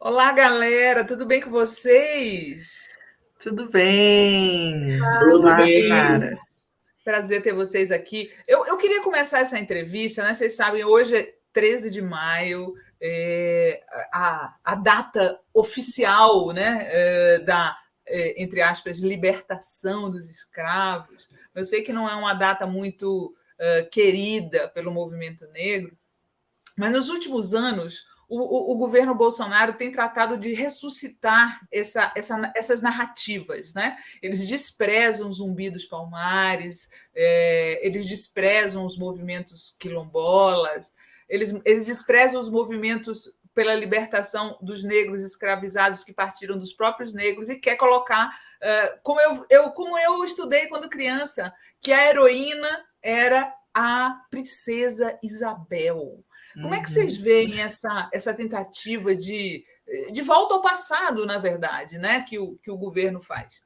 Olá, galera, tudo bem com vocês? Tudo bem? Tudo Olá, bem? Sinara. Prazer ter vocês aqui. Eu queria começar essa entrevista, né? Vocês sabem, hoje é 13 de maio, a data oficial, né, entre aspas, libertação dos escravos. Eu sei que não é uma data muito querida pelo movimento negro, mas nos últimos anos, o governo Bolsonaro tem tratado de ressuscitar essas narrativas. Né? Eles desprezam o Zumbi dos Palmares, eles desprezam os movimentos quilombolas, eles desprezam os movimentos pela libertação dos negros escravizados que partiram dos próprios negros e quer colocar, como eu estudei quando criança, que a heroína era a princesa Isabel. Como é que vocês veem essa tentativa de volta ao passado, na verdade, né, que o governo faz?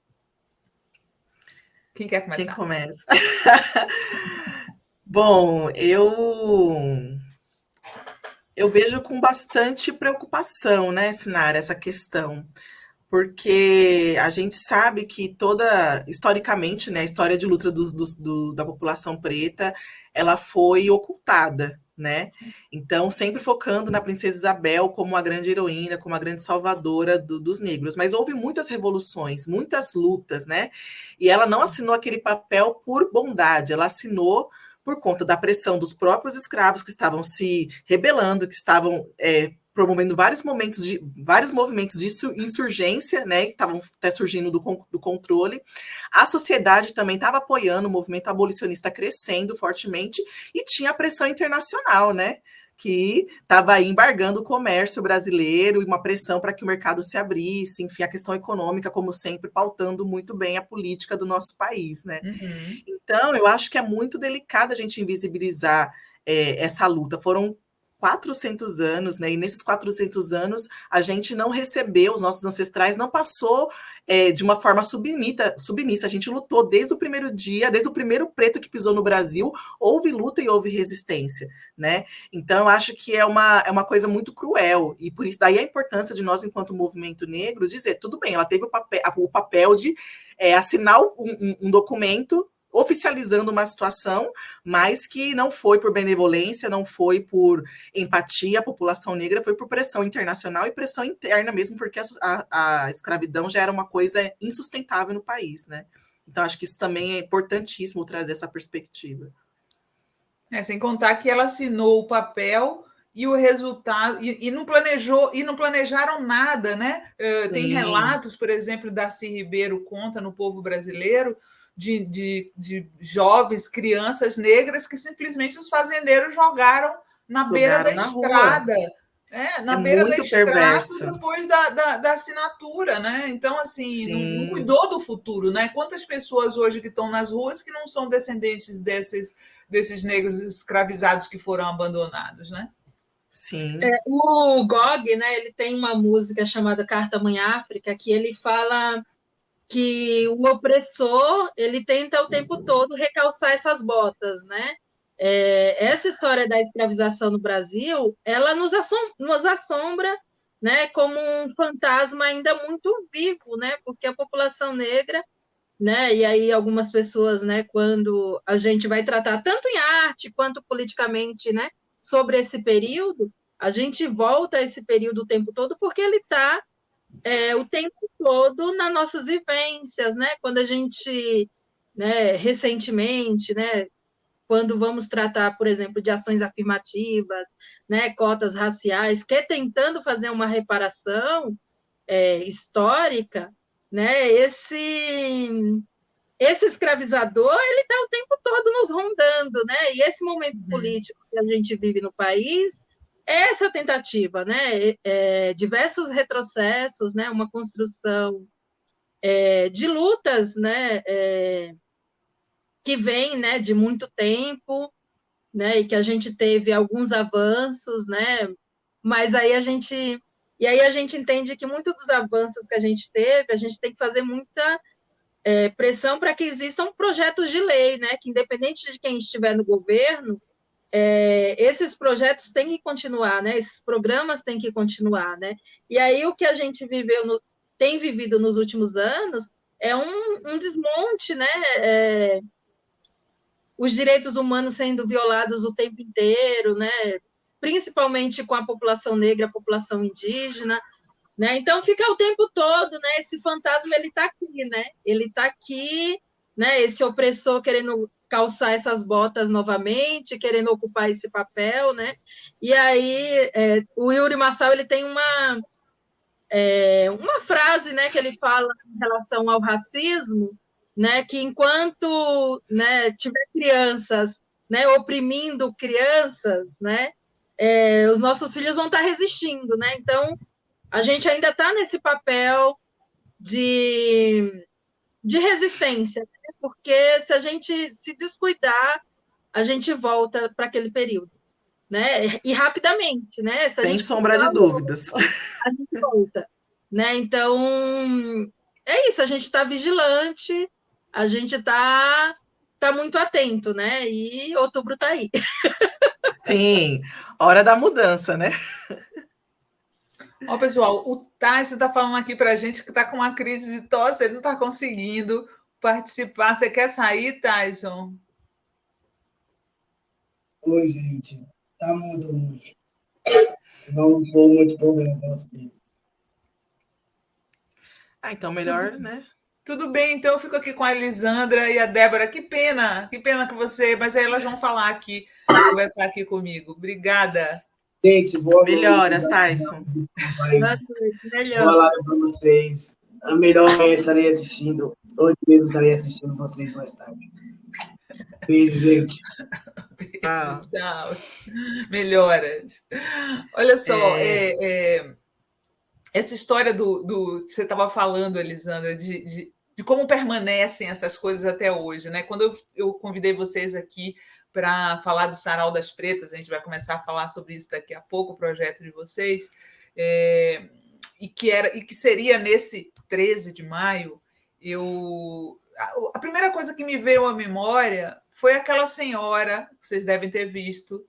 Quem quer Quem começar? começa? Bom, eu vejo com bastante preocupação, né, Sinara, essa questão, porque a gente sabe que historicamente, né, a história de luta da população preta, ela foi ocultada, né? Então, sempre focando na Princesa Isabel como a grande heroína, como a grande salvadora dos negros. Mas houve muitas revoluções, muitas lutas, né? E ela não assinou aquele papel por bondade, ela assinou por conta da pressão dos próprios escravos que estavam se rebelando, que estavam promovendo vários movimentos de insurgência, né, que estavam até surgindo do controle. A sociedade também estava apoiando o movimento abolicionista crescendo fortemente e tinha a pressão internacional, né, que estava aí embargando o comércio brasileiro e uma pressão para que o mercado se abrisse, enfim, a questão econômica, como sempre, pautando muito bem a política do nosso país, né? Uhum. Então, eu acho que é muito delicado a gente invisibilizar essa luta. Foram 400 anos, né? E nesses 400 anos a gente não recebeu, os nossos ancestrais não passou de uma forma submissa. A gente lutou desde o primeiro dia, desde o primeiro preto que pisou no Brasil, houve luta e houve resistência, né? Então eu acho que é uma coisa muito cruel, e por isso daí a importância de nós, enquanto movimento negro, dizer, tudo bem, ela teve o papel de assinar um documento oficializando uma situação, mas que não foi por benevolência, não foi por empatia à população negra, foi por pressão internacional e pressão interna mesmo, porque a escravidão já era uma coisa insustentável no país, né? Então, acho que isso também é importantíssimo trazer essa perspectiva. Sem contar que ela assinou o papel e o resultado e não planejou e não planejaram nada, né? Tem Sim. relatos, por exemplo, Darcy Ribeiro conta no Povo Brasileiro de jovens, crianças negras que simplesmente os fazendeiros jogaram na beira da Jogaram na rua. estrada. Na É beira da muito estrada perverso. depois da assinatura, né? Então, assim, não Sim. cuidou do futuro, né? Quantas pessoas hoje que estão nas ruas que não são descendentes desses negros escravizados que foram abandonados, né? Sim. O Gog, né, ele tem uma música chamada Carta Mãe África, que ele fala que o opressor ele tenta o tempo todo recalçar essas botas, né? Essa história da escravização no Brasil, ela nos assombra, né, como um fantasma ainda muito vivo, né? Porque a população negra, né? E aí algumas pessoas, né? Quando a gente vai tratar tanto em arte quanto politicamente, né? Sobre esse período, a gente volta a esse período o tempo todo porque ele está o tempo todo nas nossas vivências, né? Quando a gente, né? Recentemente, né? Quando vamos tratar, por exemplo, de ações afirmativas, né? Cotas raciais, que é tentando fazer uma reparação histórica, né? Esse escravizador, ele está o tempo todo nos rondando, né? E esse momento político que a gente vive no país é essa tentativa, né? Diversos retrocessos, né? Uma construção de lutas, né? Que vem, né? De muito tempo, né? E que a gente teve alguns avanços, né? Mas aí a gente entende que muitos dos avanços que a gente teve, a gente tem que fazer muita pressão para que existam projetos de lei, né? Que independente de quem estiver no governo, esses projetos têm que continuar, né? Esses programas têm que continuar, né? E aí o que a gente tem vivido nos últimos anos é um desmonte, né? Os direitos humanos sendo violados o tempo inteiro, né? Principalmente com a população negra, a população indígena, né? Então fica o tempo todo, né? Esse fantasma ele está aqui, né? Ele está aqui, né? Esse opressor querendo calçar essas botas novamente, querendo ocupar esse papel, né? E aí o Yuri Marçal ele tem uma frase, né? Que ele fala em relação ao racismo, né? Que enquanto, né, tiver crianças, né? Oprimindo crianças, né? Os nossos filhos vão estar resistindo, né? Então a gente ainda está nesse papel de resistência, né? Porque se a gente se descuidar, a gente volta para aquele período, né? E rapidamente, né? Se a Sem gente sombra de dúvidas. a gente volta, né? Então é isso, a gente está vigilante, a gente tá muito atento, né? E outubro está aí. Sim, hora da mudança, né? Ó, pessoal, o Tyson está falando aqui para a gente que está com uma crise de tosse, ele não está conseguindo participar. Você quer sair, Tyson? Oi, gente. Tá muito ruim. Não vou muito problema para vocês. Então melhor, né? Tudo bem, então eu fico aqui com a Elisandra e a Débora. Que pena que você. Mas aí elas vão falar aqui, conversar aqui comigo. Obrigada. Gente, boa noite. Melhoras, Tyson. Melhor. Boa live para vocês. A melhor eu estarei assistindo. Hoje mesmo estarei assistindo vocês mais tarde. Beijo, gente. Beijo, tchau. Melhoras. Olha só, essa história do que você estava falando, Elisandra, de como permanecem essas coisas até hoje, né? Quando eu convidei vocês aqui para falar do Sarau das Pretas, a gente vai começar a falar sobre isso daqui a pouco, o projeto de vocês, e que seria nesse 13 de maio, a primeira coisa que me veio à memória foi aquela senhora, que vocês devem ter visto,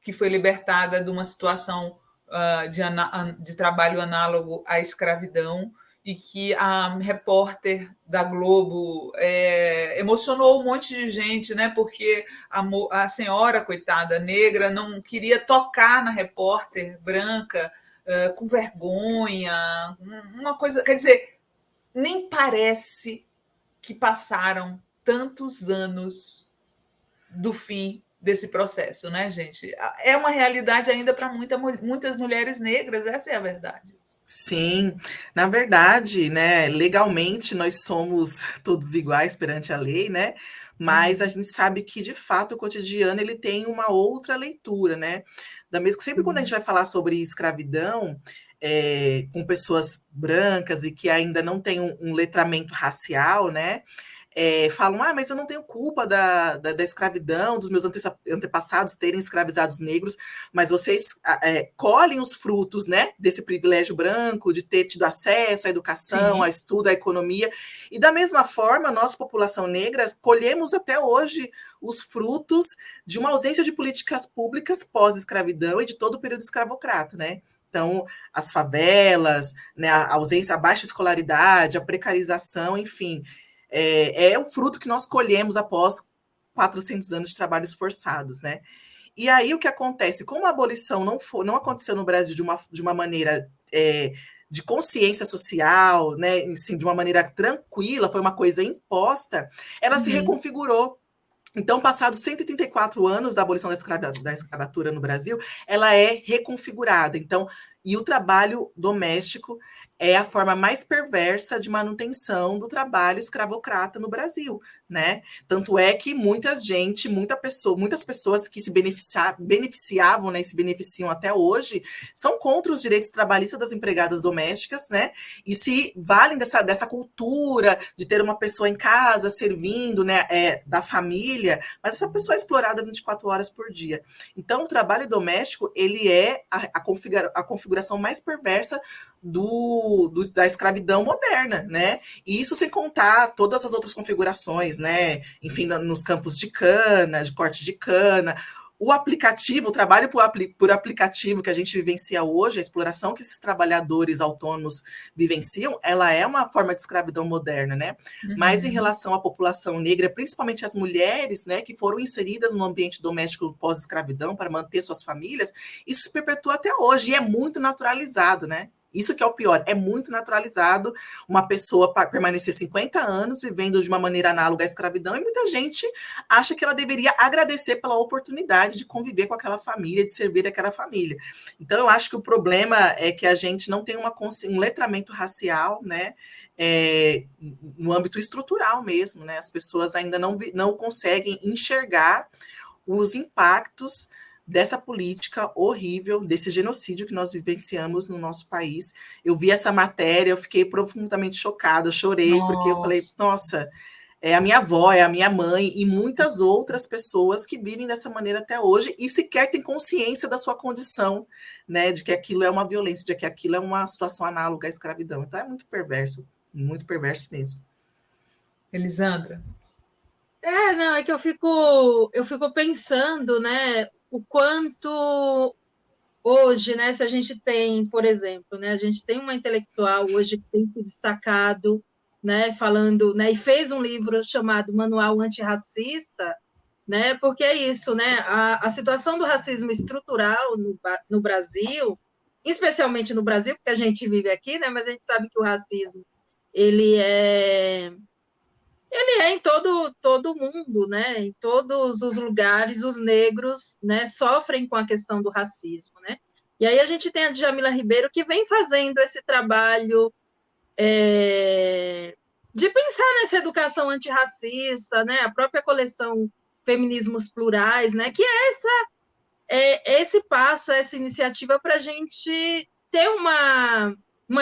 que foi libertada de uma situação de trabalho análogo à escravidão, e que a repórter da Globo emocionou um monte de gente, né? Porque a senhora, coitada, negra, não queria tocar na repórter branca com vergonha, uma coisa, quer dizer, nem parece que passaram tantos anos do fim desse processo, né, gente? É uma realidade ainda para muitas mulheres negras, essa é a verdade. Sim, na verdade, né, legalmente nós somos todos iguais perante a lei, né? Mas a gente sabe que, de fato, o cotidiano ele tem uma outra leitura, né? Da mesma que sempre quando a gente vai falar sobre escravidão, com pessoas brancas e que ainda não tem um letramento racial, né? Falam, mas eu não tenho culpa da escravidão, dos meus antepassados terem escravizado os negros, mas vocês colhem os frutos, né, desse privilégio branco, de ter tido acesso à educação, Sim. a estudo, à economia, e da mesma forma, nós, população negra, colhemos até hoje os frutos de uma ausência de políticas públicas pós-escravidão e de todo o período escravocrata, né? Então, as favelas, né, a ausência, a baixa escolaridade, a precarização, enfim, é o fruto que nós colhemos após 400 anos de trabalhos forçados, né? E aí o que acontece? Como a abolição não aconteceu no Brasil de uma maneira de consciência social, né? Assim, de uma maneira tranquila, foi uma coisa imposta, ela se reconfigurou. Então, passados 134 anos da abolição da escravatura no Brasil, ela é reconfigurada. Então, e o trabalho doméstico é a forma mais perversa de manutenção do trabalho escravocrata no Brasil, né? Tanto é que muitas pessoas que se beneficiavam, né, e se beneficiam até hoje, são contra os direitos trabalhistas das empregadas domésticas, né? E se valem dessa cultura de ter uma pessoa em casa servindo, né, da família, mas essa pessoa é explorada 24 horas por dia. Então, o trabalho doméstico, ele é a configuração mais perversa da escravidão moderna, né? E isso sem contar todas as outras configurações, né? Enfim, nos campos de cana, de corte de cana, o aplicativo, o trabalho por aplicativo que a gente vivencia hoje, a exploração que esses trabalhadores autônomos vivenciam, ela é uma forma de escravidão moderna, né? Mas em relação à população negra, principalmente as mulheres, né, que foram inseridas no ambiente doméstico pós-escravidão para manter suas famílias, isso se perpetua até hoje e é muito naturalizado, né? Isso que é o pior, é muito naturalizado uma pessoa permanecer 50 anos vivendo de uma maneira análoga à escravidão, e muita gente acha que ela deveria agradecer pela oportunidade de conviver com aquela família, de servir aquela família. Então, eu acho que o problema é que a gente não tem um letramento racial, né, no âmbito estrutural mesmo, né? As pessoas ainda não conseguem enxergar os impactos dessa política horrível, desse genocídio que nós vivenciamos no nosso país. Eu vi essa matéria, eu fiquei profundamente chocada, eu chorei, porque eu falei, nossa, é a minha avó, é a minha mãe e muitas outras pessoas que vivem dessa maneira até hoje e sequer têm consciência da sua condição, né, de que aquilo é uma violência, de que aquilo é uma situação análoga à escravidão. Então é muito perverso mesmo. Elisandra? Não, é que eu fico pensando, né, o quanto hoje, né, se a gente tem, por exemplo, né, a gente tem uma intelectual hoje que tem se destacado, né, falando, né, e fez um livro chamado Manual Antirracista, né, porque é isso, né, a situação do racismo estrutural no Brasil, especialmente no Brasil, porque a gente vive aqui, né, mas a gente sabe que o racismo, ele é em todo mundo, né? Em todos os lugares, os negros, né, sofrem com a questão do racismo, né? E aí a gente tem a Djamila Ribeiro, que vem fazendo esse trabalho de pensar nessa educação antirracista, né? A própria coleção Feminismos Plurais, né? Que é esse passo, essa iniciativa para a gente ter uma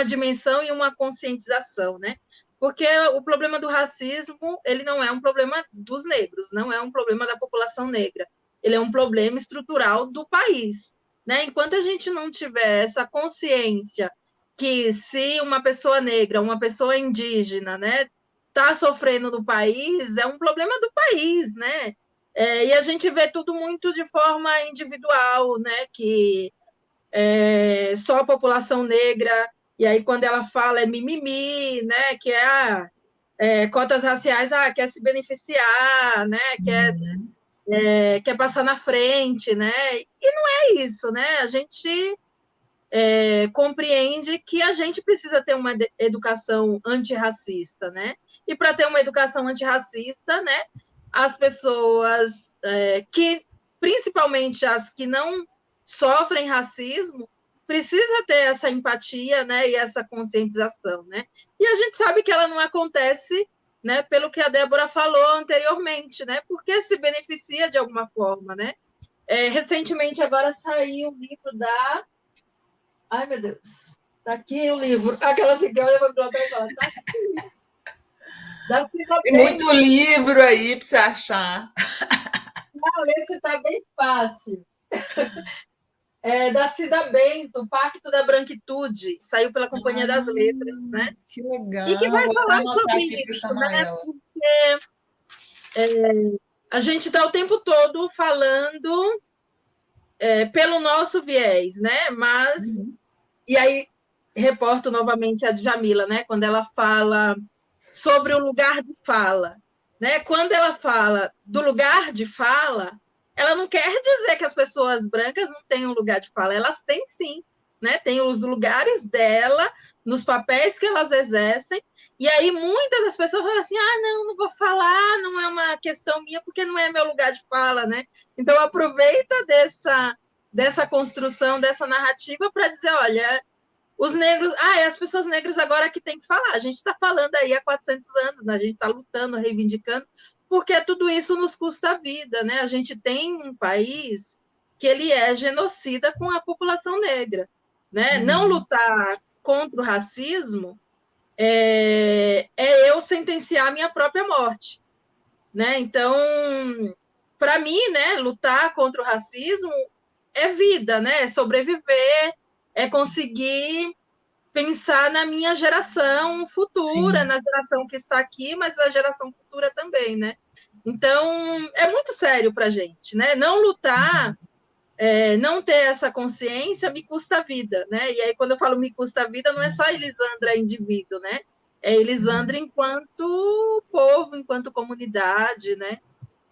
dimensão e uma conscientização, né? Porque o problema do racismo, ele não é um problema dos negros, não é um problema da população negra, ele é um problema estrutural do país, né? Enquanto a gente não tiver essa consciência que se uma pessoa negra, uma pessoa indígena, né, está sofrendo no país, é um problema do país, né? E a gente vê tudo muito de forma individual, né? Que só a população negra, e aí quando ela fala é mimimi, né? Que cotas raciais, quer se beneficiar, né? Quer passar na frente, né? E não é isso, né? A gente compreende que a gente precisa ter uma educação antirracista, né? E para ter uma educação antirracista, né? As pessoas que, principalmente as que não sofrem racismo, precisa ter essa empatia, né, e essa conscientização, né? E a gente sabe que ela não acontece, né, pelo que a Débora falou anteriormente, né? Porque se beneficia de alguma forma, né? Recentemente agora saiu o livro da... Ai, meu Deus! Tá aqui o livro. Aquela que eu ia para e falar, tá aqui. Tem muito livro aí para você achar. Não, esse está bem fácil. Da Cida Bento, Pacto da Branquitude, saiu pela Companhia das Letras, né? Que legal. E que vai falar sobre isso, né? Ela. Porque a gente está o tempo todo falando pelo nosso viés, né? Mas, e aí, reporto novamente a Djamila, né? Quando ela fala sobre o lugar de fala, né? Quando ela fala do lugar de fala, ela não quer dizer que as pessoas brancas não têm um lugar de fala, elas têm sim, né? Tem os lugares dela, nos papéis que elas exercem, e aí muitas das pessoas falam assim, não vou falar, não é uma questão minha, porque não é meu lugar de fala, né? Então, aproveita dessa construção, dessa narrativa para dizer, olha, os negros, as pessoas negras agora que tem que falar, a gente está falando aí há 400 anos, né? A gente está lutando, reivindicando, porque tudo isso nos custa a vida, né? A gente tem um país que ele é genocida com a população negra, né? Não lutar contra o racismo eu sentenciar a minha própria morte, né? Então, para mim, né, lutar contra o racismo é vida, né? É sobreviver, é conseguir pensar na minha geração futura, na geração que está aqui, mas na geração futura também, né? Então, é muito sério para a gente, né? Não lutar, não ter essa consciência me custa a vida, né? E aí, quando eu falo me custa a vida, não é só Elisandra indivíduo, né? É Elisandra enquanto povo, enquanto comunidade, né?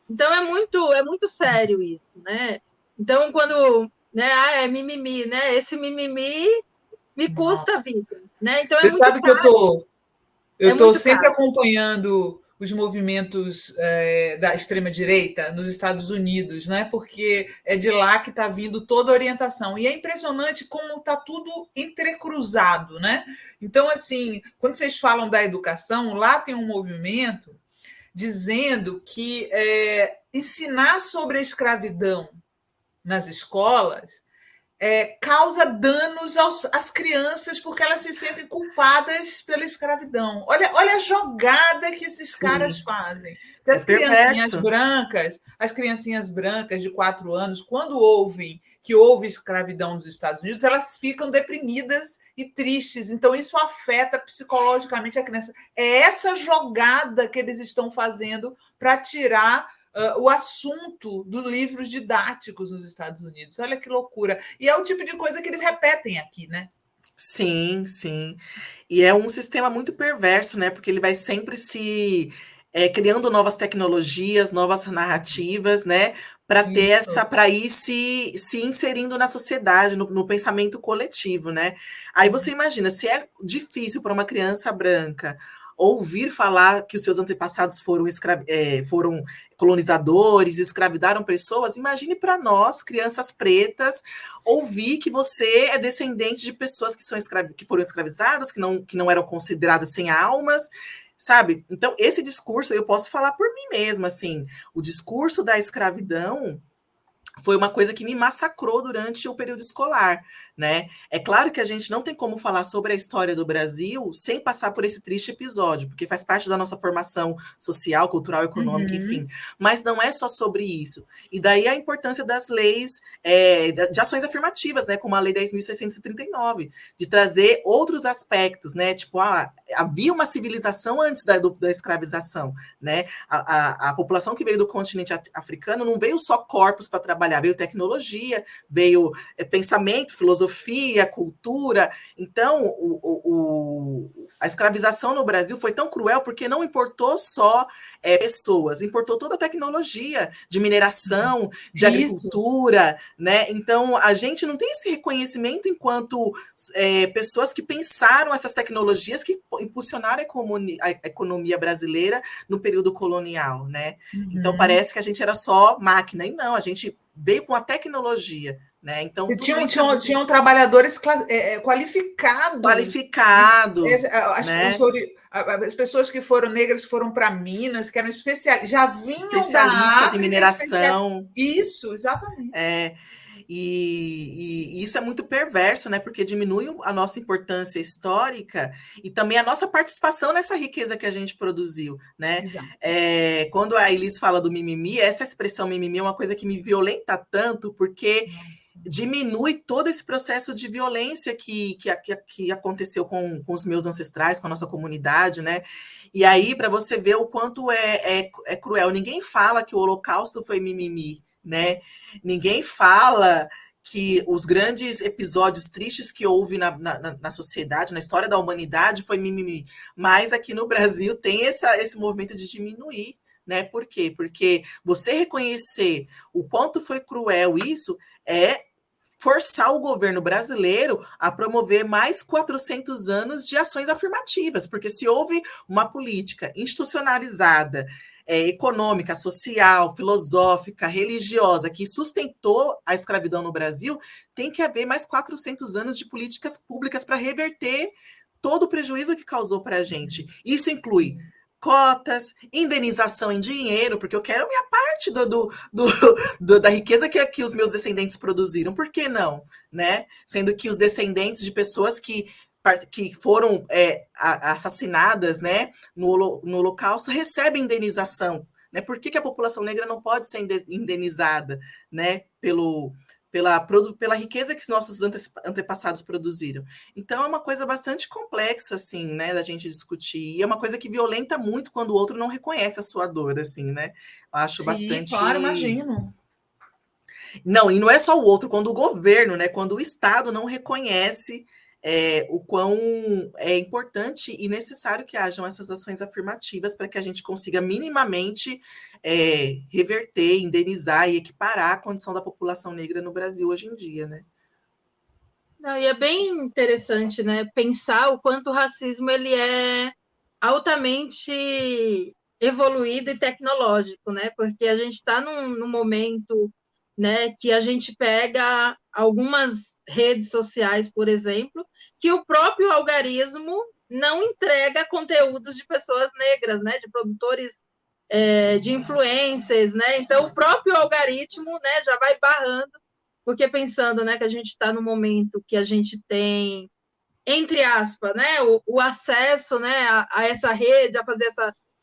Então, é muito sério isso, né? Então, quando, né, é mimimi, né? Esse mimimi me custa a vida, né? Então, Você sabe que eu estou muito sempre caro. acompanhando os movimentos da extrema-direita nos Estados Unidos, né? Porque é de lá que está vindo toda a orientação. E é impressionante como está tudo entrecruzado, né? Então, assim, quando vocês falam da educação, lá tem um movimento dizendo que ensinar sobre a escravidão nas escolas causa danos às crianças porque elas se sentem culpadas pela escravidão. Olha a jogada que esses caras fazem. Perverso. As criancinhas brancas de 4 anos, quando ouvem que houve escravidão nos Estados Unidos, elas ficam deprimidas e tristes. Então, isso afeta psicologicamente a criança. É essa jogada que eles estão fazendo para tirar o assunto dos livros didáticos nos Estados Unidos. Olha que loucura. E é o tipo de coisa que eles repetem aqui, né? Sim, sim. E é um sistema muito perverso, né? Porque ele vai sempre criando novas tecnologias, novas narrativas, né? Para ir se inserindo na sociedade, no pensamento coletivo, né? Aí você imagina, se é difícil para uma criança branca ouvir falar que os seus antepassados foram colonizadores, escravizaram pessoas, imagine para nós, crianças pretas, ouvir que você é descendente de pessoas que foram escravizadas, que não eram consideradas sem almas, sabe? Então, esse discurso, eu posso falar por mim mesma, assim, o discurso da escravidão foi uma coisa que me massacrou durante o período escolar, né? É claro que a gente não tem como falar sobre a história do Brasil sem passar por esse triste episódio, porque faz parte da nossa formação social, cultural, econômica, enfim. Mas não é só sobre isso. E daí a importância das leis de ações afirmativas, né? Como a Lei 10.639, de trazer outros aspectos, né? Tipo, havia uma civilização antes da escravização, né? A população que veio do continente africano não veio só corpos para trabalhar, veio tecnologia, veio pensamento, filosofia, cultura. Então, a escravização no Brasil foi tão cruel porque não importou só pessoas, importou toda a tecnologia de mineração, de agricultura, né? Então, a gente não tem esse reconhecimento enquanto pessoas que pensaram essas tecnologias que impulsionaram a economia brasileira no período colonial, né? Então, parece que a gente era só máquina, e não, a gente veio com a tecnologia, né? Então, tinham trabalhadores qualificados. Né? As pessoas que foram negras foram para Minas, que eram especialistas, já vinham especialistas em mineração. Isso, exatamente. E isso é muito perverso, né? Porque diminui a nossa importância histórica e também a nossa participação nessa riqueza que a gente produziu, né? Quando a Elis fala do mimimi, essa expressão mimimi é uma coisa que me violenta tanto, porque diminui todo esse processo de violência que aconteceu com os meus ancestrais, com a nossa comunidade, né? E aí, para você ver o quanto é cruel, ninguém fala que o Holocausto foi mimimi, né? Ninguém fala que os grandes episódios tristes que houve na sociedade, na história da humanidade, foi mimimi. Mas aqui no Brasil tem esse movimento de diminuir, né? Por quê? Porque você reconhecer o quanto foi cruel isso é forçar o governo brasileiro a promover mais 400 anos de ações afirmativas, porque se houve uma política institucionalizada, econômica, social, filosófica, religiosa, que sustentou a escravidão no Brasil, tem que haver mais 400 anos de políticas públicas para reverter todo o prejuízo que causou para a gente. Isso inclui cotas, indenização em dinheiro, porque eu quero a minha parte da riqueza que os meus descendentes produziram. Por que não? Né? Sendo que os descendentes de pessoas que foram assassinadas, né, no Holocausto recebem indenização. Né? Por que a população negra não pode ser indenizada, né, pela riqueza que nossos antepassados produziram. Então, é uma coisa bastante complexa, assim, né, da gente discutir. E é uma coisa que violenta muito quando o outro não reconhece a sua dor, assim, né? Eu acho Sim, claro, imagino. Não, e não é só o outro, quando o governo, né, quando o Estado não reconhece o quão é importante e necessário que hajam essas ações afirmativas para que a gente consiga minimamente reverter, indenizar e equiparar a condição da população negra no Brasil hoje em dia, né? Não, e é bem interessante, né, pensar o quanto o racismo ele é altamente evoluído e tecnológico, né? Porque a gente está num momento, né, que a gente pega algumas redes sociais, por exemplo, que o próprio algoritmo não entrega conteúdos de pessoas negras, né, de produtores, de influencers, né? Então o próprio algoritmo, né, já vai barrando, porque pensando, né, que a gente está no momento que a gente tem, entre aspas, né, o acesso, né, a essa rede, a fazer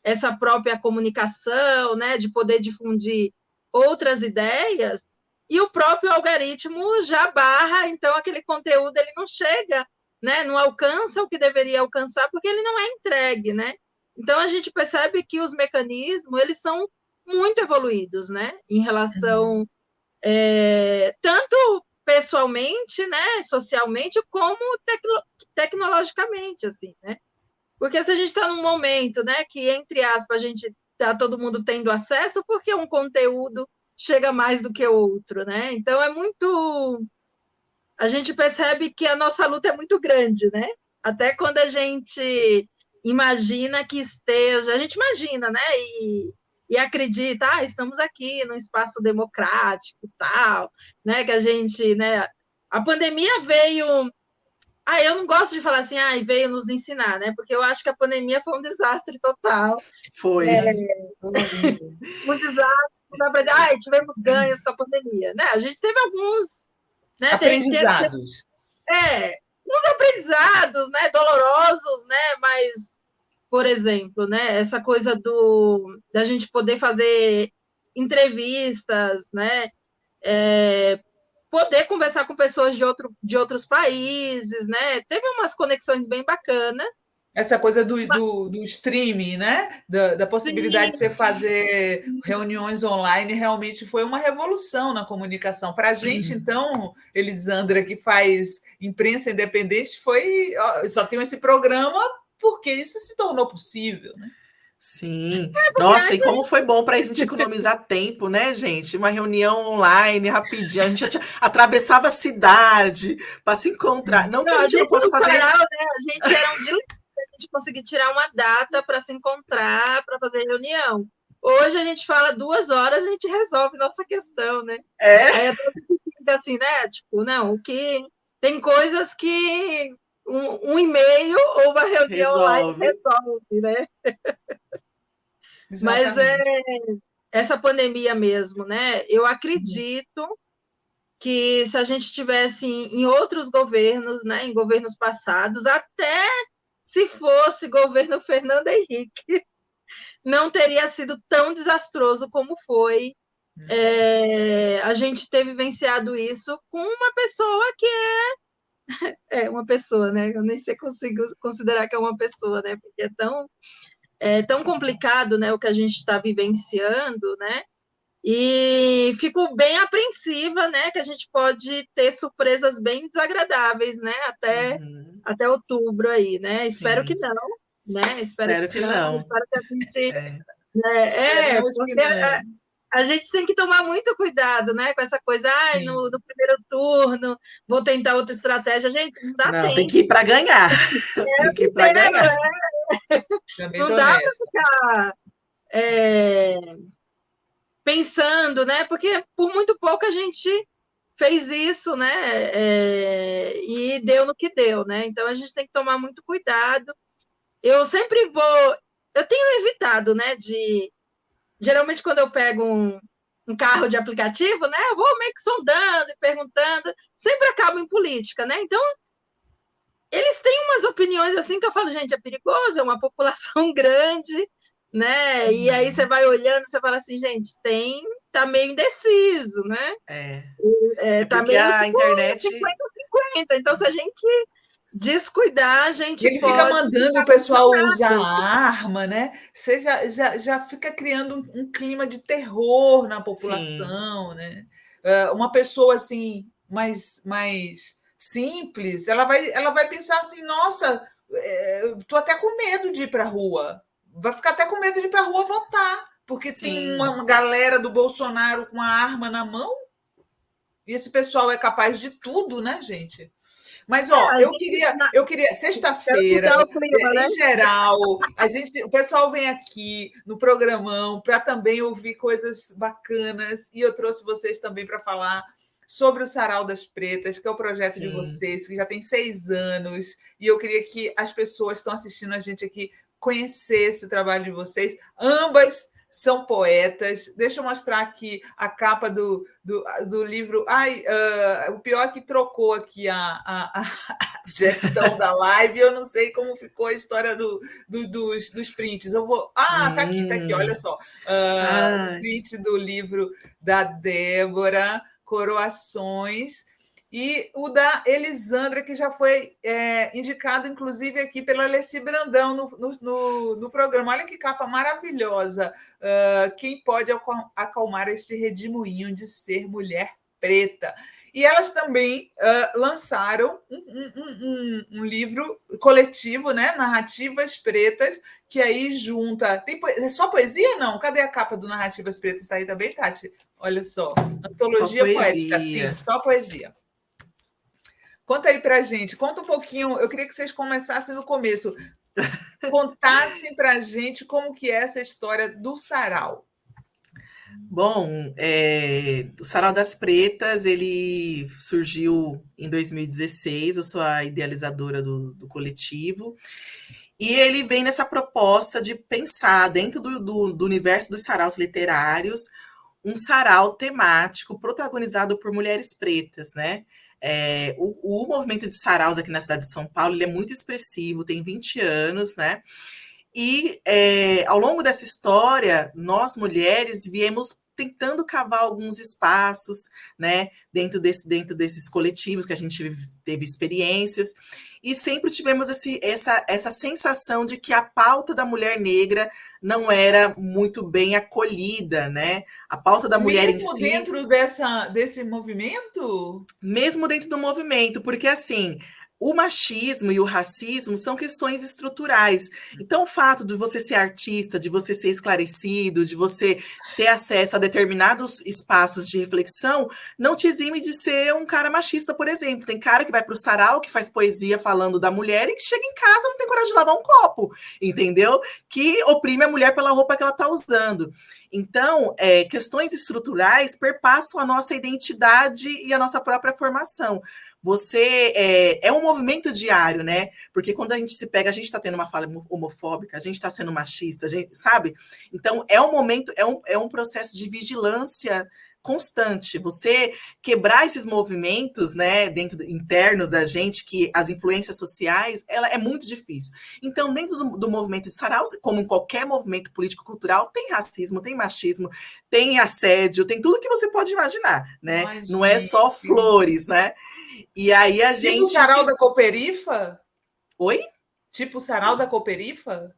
essa própria comunicação, né, de poder difundir outras ideias, e o próprio algoritmo já barra, então aquele conteúdo ele não chega, né, não alcança o que deveria alcançar, porque ele não é entregue, né? Então a gente percebe que os mecanismos eles são muito evoluídos, né, em relação tanto pessoalmente, né, socialmente, como tecnologicamente, assim, né? Porque se a gente está num momento, né, que, entre aspas, a gente está todo mundo tendo acesso, porque um conteúdo chega mais do que o outro, né? Então é muito... A gente percebe que a nossa luta é muito grande, né? Até quando a gente imagina que esteja... A gente imagina, né? E acredita, estamos aqui num espaço democrático, tal, né? Que a gente, né? A pandemia veio... eu não gosto de falar assim, veio nos ensinar, né? Porque eu acho que a pandemia foi um desastre total. Foi. Um desastre, não dá para dizer, tivemos ganhos com a pandemia, né? A gente teve alguns, né? Aprendizados. Uns aprendizados, né? Dolorosos, né? Mas, por exemplo, né? Essa coisa da gente poder fazer entrevistas, né? Poder conversar com pessoas de outros países, né? Teve umas conexões bem bacanas. Essa coisa do streaming, né? Da possibilidade de você fazer reuniões online, realmente foi uma revolução na comunicação. Para a gente, então, Elisandra, que faz imprensa independente, só tem esse programa porque isso se tornou possível, né? Sim. Nossa, e como foi bom para a gente economizar tempo, né, gente? Uma reunião online, rapidinho. A gente atravessava a cidade para se encontrar. Não que a gente não possa fazer... né? A gente era um dilema a gente conseguir tirar uma data para se encontrar, para fazer reunião. Hoje a gente fala 2 horas, a gente resolve nossa questão, né? Aí fica assim, né? Tipo, não, o que... Tem coisas que um e-mail ou uma reunião online resolve, né? Mas essa pandemia mesmo, né? Eu acredito que se a gente tivesse em outros governos, né, em governos passados, até se fosse governo Fernando Henrique, não teria sido tão desastroso como foi. A gente ter vivenciado isso com uma pessoa que é uma pessoa, né? Eu nem sei consigo considerar que é uma pessoa, né? Porque é tão complicado, né, o que a gente está vivenciando, né? E fico bem apreensiva, né, que a gente pode ter surpresas bem desagradáveis, né, até outubro aí, né? Sim. Espero que não, né? Espero que não. Espero que a gente... A gente tem que tomar muito cuidado, né, com essa coisa, no primeiro turno, vou tentar outra estratégia. Gente, não dá tempo. Tem que ir para ganhar. Tem que ir para ganhar. Não dá para ficar pensando, né? Porque por muito pouco a gente fez isso, né? E deu no que deu, né? Então a gente tem que tomar muito cuidado. Eu sempre eu tenho evitado, né? Geralmente quando eu pego um carro de aplicativo, né? Eu vou meio que sondando e perguntando, sempre acabo em política, né? Então eles têm umas opiniões assim que eu falo, gente, é perigoso, é uma população grande, né? E aí você vai olhando, você fala assim, gente, tá meio indeciso, né? É Tá porque meio a tipo internet 50-50. Então, se a gente descuidar, a gente Ele fica pode mandando o ficar pessoal usar condicionado. arma, né? Você já fica criando um clima de terror na sim, população, né? Uma pessoa assim mais simples, ela vai pensar assim, nossa, tô até com medo de ir para a rua. Vai ficar até com medo de ir para a rua votar, porque tem sim. uma galera do Bolsonaro com a arma na mão, e esse pessoal é capaz de tudo, né, gente? Mas ó, A gente, eu queria quero sexta-feira, mudar o clima, né? em geral, o pessoal vem aqui no programão para também ouvir coisas bacanas e eu trouxe vocês também para falar sobre o Sarau das Pretas, que é o projeto de Sim. vocês, que já tem 6 anos, e eu queria que as pessoas que estão assistindo a gente aqui conhecessem o trabalho de vocês. Ambas são poetas. Deixa eu mostrar aqui a capa do livro. O pior é que trocou aqui a gestão da live, eu não sei como ficou a história dos prints. Eu vou. Tá aqui, olha só. O print do livro da Débora, Coroações, e o da Elisandra, que já foi indicado, inclusive, aqui pela Alessi Brandão no programa. Olha que capa maravilhosa. Quem pode acalmar este redemoinho de ser mulher preta? E elas também lançaram um livro coletivo, né? Narrativas Pretas, que aí junta. É só poesia? Não? Cadê a capa do Narrativas Pretas? Está aí também, Tati? Olha só. Antologia poética, sim, só poesia. Conta aí pra gente, conta um pouquinho. Eu queria que vocês começassem no começo. Contassem pra gente como que é essa história do sarau. Bom, o Sarau das Pretas, ele surgiu em 2016, eu sou a idealizadora do coletivo, e ele vem nessa proposta de pensar, dentro do universo dos saraus literários, um sarau temático protagonizado por mulheres pretas, né? O movimento de saraus aqui na cidade de São Paulo, ele é muito expressivo, tem 20 anos, né? E ao longo dessa história, nós mulheres viemos tentando cavar alguns espaços, né, dentro desses coletivos que a gente teve experiências, e sempre tivemos essa sensação de que a pauta da mulher negra não era muito bem acolhida, né? A pauta da mulher em si... Mesmo dentro desse movimento? Mesmo dentro do movimento, porque assim... O machismo e o racismo são questões estruturais. Então, o fato de você ser artista, de você ser esclarecido, de você ter acesso a determinados espaços de reflexão, não te exime de ser um cara machista, por exemplo. Tem cara que vai para o sarau, que faz poesia falando da mulher e que chega em casa e não tem coragem de lavar um copo, entendeu? Que oprime a mulher pela roupa que ela está usando. Então, questões estruturais perpassam a nossa identidade e a nossa própria formação. Você é um movimento diário, né? Porque quando a gente se pega, a gente está tendo uma fala homofóbica, a gente está sendo machista, sabe? Então, é um momento, é um processo de vigilância constante. Você quebrar esses movimentos, né, internos da gente, que as influências sociais, ela é muito difícil. Então, dentro do movimento de sarau, como em qualquer movimento político-cultural, tem racismo, tem machismo, tem assédio, tem tudo que você pode imaginar, né? Ai, não é só flores, né? E aí a gente... Tipo o sarau da Cooperifa? Oi? Tipo o sarau da Cooperifa?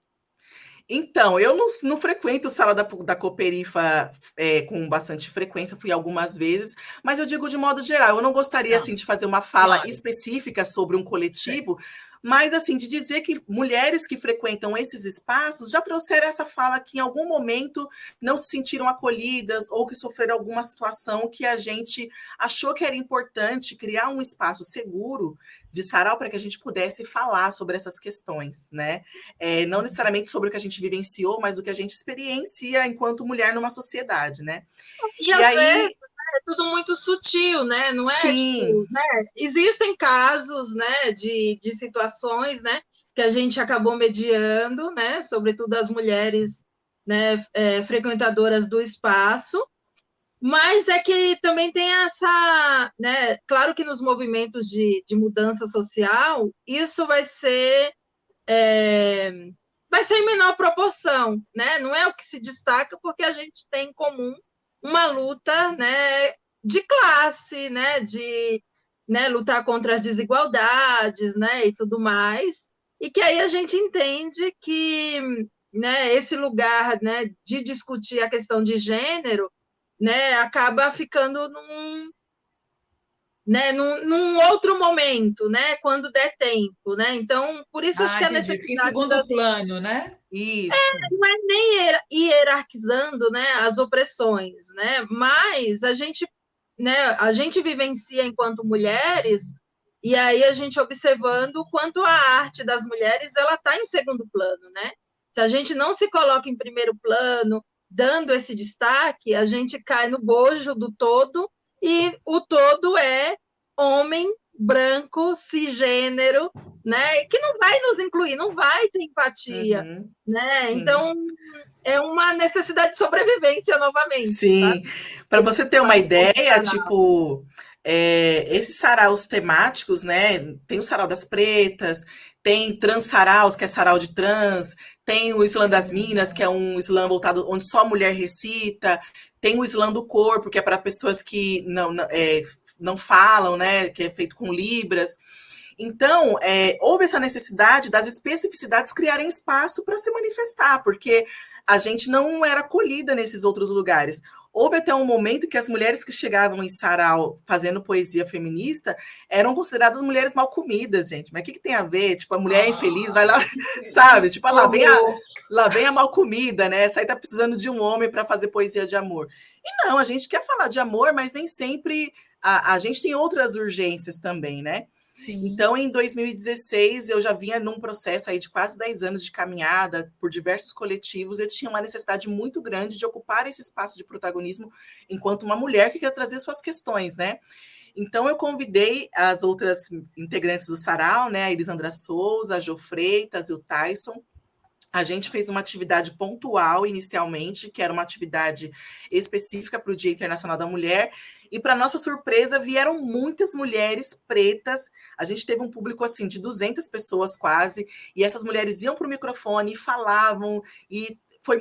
Então, eu não frequento sala da Cooperifa com bastante frequência, fui algumas vezes, mas eu digo de modo geral, eu não gostaria assim, de fazer uma fala específica sobre um coletivo, mas assim, de dizer que mulheres que frequentam esses espaços já trouxeram essa fala que em algum momento não se sentiram acolhidas ou que sofreram alguma situação que a gente achou que era importante criar um espaço seguro de sarau para que a gente pudesse falar sobre essas questões, né? Não necessariamente sobre o que a gente vivenciou, mas o que a gente experiencia enquanto mulher numa sociedade, né? E às vezes é tudo muito sutil, né? Não é tipo, né? Existem casos, né, de situações, né, que a gente acabou mediando, né? Sobretudo as mulheres, né, frequentadoras do espaço. Mas é que também tem essa, né? Claro que nos movimentos de mudança social, isso vai ser mas em menor proporção, né? Não é o que se destaca, porque a gente tem em comum uma luta, né, de classe, né, de, né, lutar contra as desigualdades, né, e tudo mais, e que aí a gente entende que, né, esse lugar, né, de discutir a questão de gênero, né, acaba ficando num outro momento, né, quando der tempo, né? Então, por isso acho que a Entendi. Fica em necessidade segundo plano, né? Isso. não é nem hierarquizando, né, as opressões, né? Mas a gente vivencia enquanto mulheres e aí a gente observando o quanto a arte das mulheres ela está em segundo plano, né? Se a gente não se coloca em primeiro plano, dando esse destaque, a gente cai no bojo do todo e o todo é homem branco, cisgênero, né? Que não vai nos incluir, não vai ter empatia, Uhum. né? Sim. Então é uma necessidade de sobrevivência novamente. Sim, para você ter uma ideia, Sabe? tipo, esses saraus temáticos, né? Tem o sarau das pretas, tem trans saraus, que é sarau de trans, tem o Islã das Minas, que é um Islã voltado onde só mulher recita, tem o Islã do corpo, que é para pessoas que não falam, né? Que é feito com libras. Então, houve essa necessidade das especificidades criarem espaço para se manifestar, porque a gente não era acolhida nesses outros lugares. Houve até um momento que as mulheres que chegavam em sarau fazendo poesia feminista eram consideradas mulheres mal comidas, gente. Mas o que tem a ver? Tipo, a mulher infeliz vai lá, sabe? Tipo, lá vem a mal comida, né? Essa aí tá precisando de um homem para fazer poesia de amor. E não, a gente quer falar de amor, mas nem sempre a gente tem outras urgências também, né? Sim. Então, em 2016, eu já vinha num processo aí de quase 10 anos de caminhada por diversos coletivos. Eu tinha uma necessidade muito grande de ocupar esse espaço de protagonismo enquanto uma mulher que quer trazer suas questões, né? Então, eu convidei as outras integrantes do Sarau, né? A Elisandra Souza, a Jo Freitas e o Tyson. A gente fez uma atividade pontual inicialmente, que era uma atividade específica para o Dia Internacional da Mulher, e para nossa surpresa vieram muitas mulheres pretas. A gente teve um público assim de 200 pessoas quase, e essas mulheres iam para o microfone e falavam, e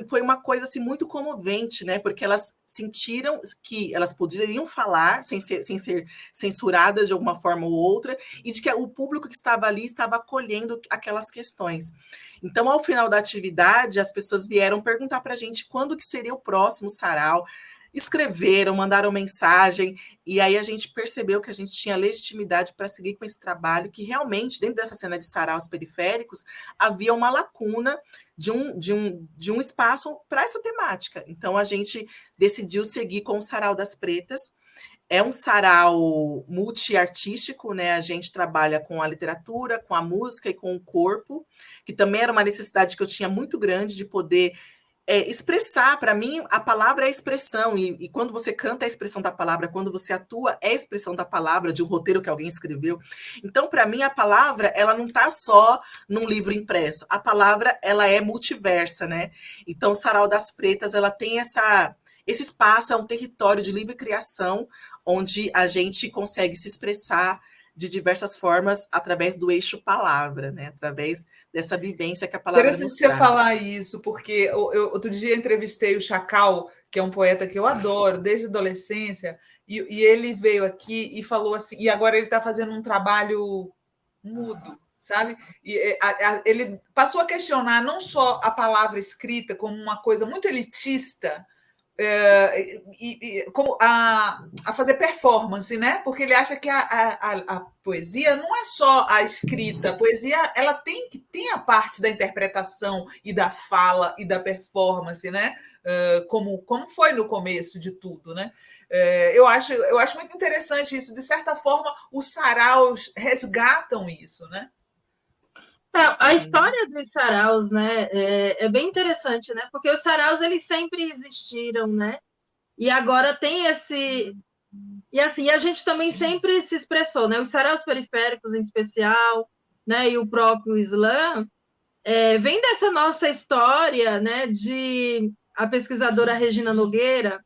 foi uma coisa assim muito comovente, né? Porque elas sentiram que elas poderiam falar sem ser censuradas de alguma forma ou outra, e de que o público que estava ali estava acolhendo aquelas questões. Então, ao final da atividade, as pessoas vieram perguntar para a gente quando que seria o próximo sarau, escreveram, mandaram mensagem, e aí a gente percebeu que a gente tinha legitimidade para seguir com esse trabalho, que realmente, dentro dessa cena de saraus periféricos, havia uma lacuna de um espaço para essa temática. Então, a gente decidiu seguir com o Sarau das Pretas. É um sarau multiartístico, né? A gente trabalha com a literatura, com a música e com o corpo, que também era uma necessidade que eu tinha muito grande de poder expressar. Para mim, a palavra é a expressão, e quando você canta é a expressão da palavra, quando você atua é a expressão da palavra, de um roteiro que alguém escreveu. Então, para mim, a palavra, ela não está só num livro impresso, a palavra, ela é multiversa, né? Então, o Sarau das Pretas, ela tem esse espaço, é um território de livre criação, onde a gente consegue se expressar de diversas formas através do eixo palavra, né? Através dessa vivência que a palavra nos Interessante traz. você falar isso, porque eu outro dia entrevistei o Chacal, que é um poeta que eu adoro desde a adolescência, e ele veio aqui e falou assim, e agora ele está fazendo um trabalho mudo, sabe? E ele passou a questionar não só a palavra escrita como uma coisa muito elitista, como a fazer performance, né? Porque ele acha que a poesia não é só a escrita, a poesia ela tem a parte da interpretação e da fala e da performance, né? Como foi no começo de tudo, né? Eu acho muito interessante isso. De certa forma, os saraus resgatam isso, né? A história dos saraus, né, é bem interessante, né? Porque os saraus eles sempre existiram, né? E agora tem esse e assim a gente também sempre se expressou, né? Os saraus periféricos em especial, né? E o próprio Islã vem dessa nossa história, né? De a pesquisadora Regina Nogueira,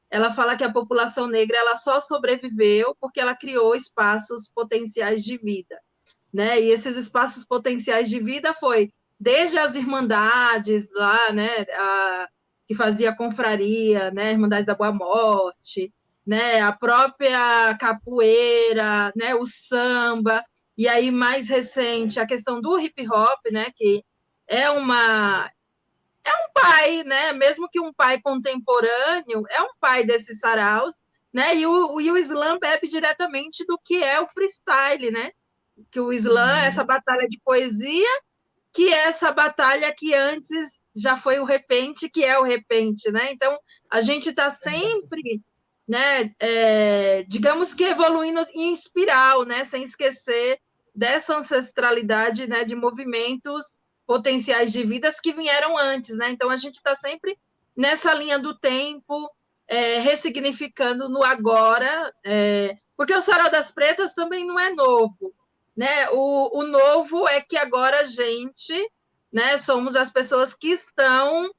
ela fala que a população negra ela só sobreviveu porque ela criou espaços potenciais de vida. Né? E esses espaços potenciais de vida foi desde as irmandades lá, né, que fazia confraria, né, Irmandade da Boa Morte, né, a própria capoeira, né, o samba, e aí mais recente a questão do hip hop, né, que é um pai, né, mesmo que um pai contemporâneo, é um pai desses saraus, né, e o slam bebe diretamente do que é o freestyle, né, que o slam é essa batalha de poesia, que é essa batalha que antes já foi o repente, que é o repente, né? Então, a gente está sempre, né, digamos que evoluindo em espiral, né, sem esquecer dessa ancestralidade, né, de movimentos potenciais de vidas que vieram antes, né? Então, a gente está sempre nessa linha do tempo, ressignificando no agora, porque o Sarau das Pretas também não é novo, né? O novo é que agora a gente, né, somos as pessoas que estão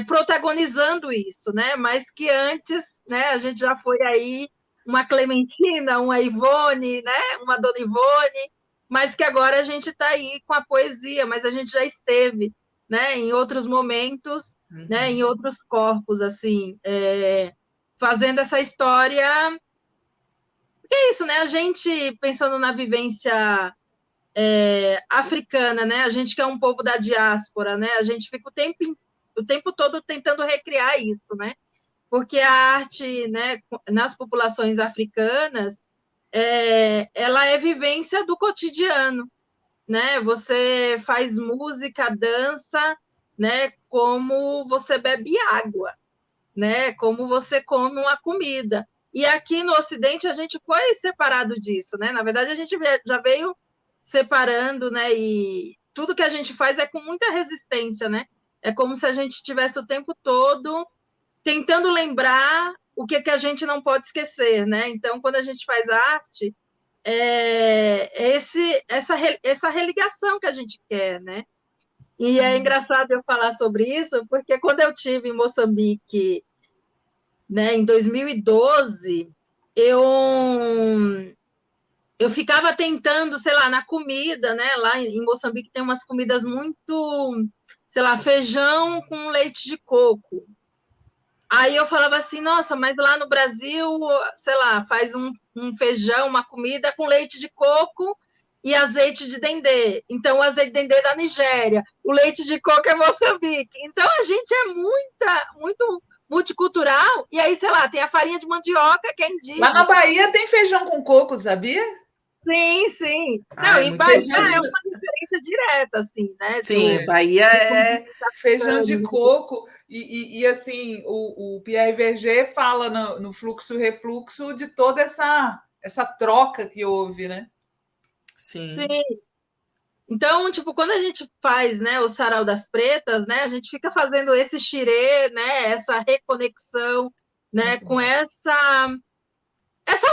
protagonizando isso, né? Mas que antes, né, a gente já foi aí uma Clementina, uma Ivone, né, uma Dona Ivone, mas que agora a gente está aí com a poesia, mas a gente já esteve, né, em outros momentos, né, em outros corpos, assim, fazendo essa história. Que é isso, né? A gente pensando na vivência africana, né? A gente que é um povo da diáspora, né? A gente fica o tempo todo tentando recriar isso, né? Porque a arte, né, nas populações africanas, ela é vivência do cotidiano, né? Você faz música, dança, né? Como você bebe água, né? Como você come uma comida. E aqui no Ocidente a gente foi separado disso, né? Na verdade, a gente já veio separando, né? E tudo que a gente faz é com muita resistência, né? É como se a gente tivesse o tempo todo tentando lembrar o que a gente não pode esquecer, né? Então, quando a gente faz arte, essa religação que a gente quer, né? E Sim. É engraçado eu falar sobre isso, porque quando eu tive em Moçambique, né, em 2012, eu ficava tentando, sei lá, na comida, né? Lá em Moçambique tem umas comidas muito, sei lá, feijão com leite de coco. Aí eu falava assim, nossa, mas lá no Brasil, sei lá, faz um feijão, uma comida com leite de coco e azeite de dendê. Então, o azeite de dendê é da Nigéria, o leite de coco é Moçambique. Então, a gente é muito multicultural. E aí, sei lá, tem a farinha de mandioca, que é indígena. Lá na Bahia tem feijão com coco, sabia? Sim, sim. Não, em Bahia é uma diferença direta, assim, né? Sim, Bahia é feijão de coco. E assim, o Pierre Verger fala no Fluxo e Refluxo de toda essa troca que houve, né? Sim. Então, tipo, quando a gente faz, né, o Sarau das Pretas, né, a gente fica fazendo esse xirê, né, essa reconexão, né, muito com bom. Essa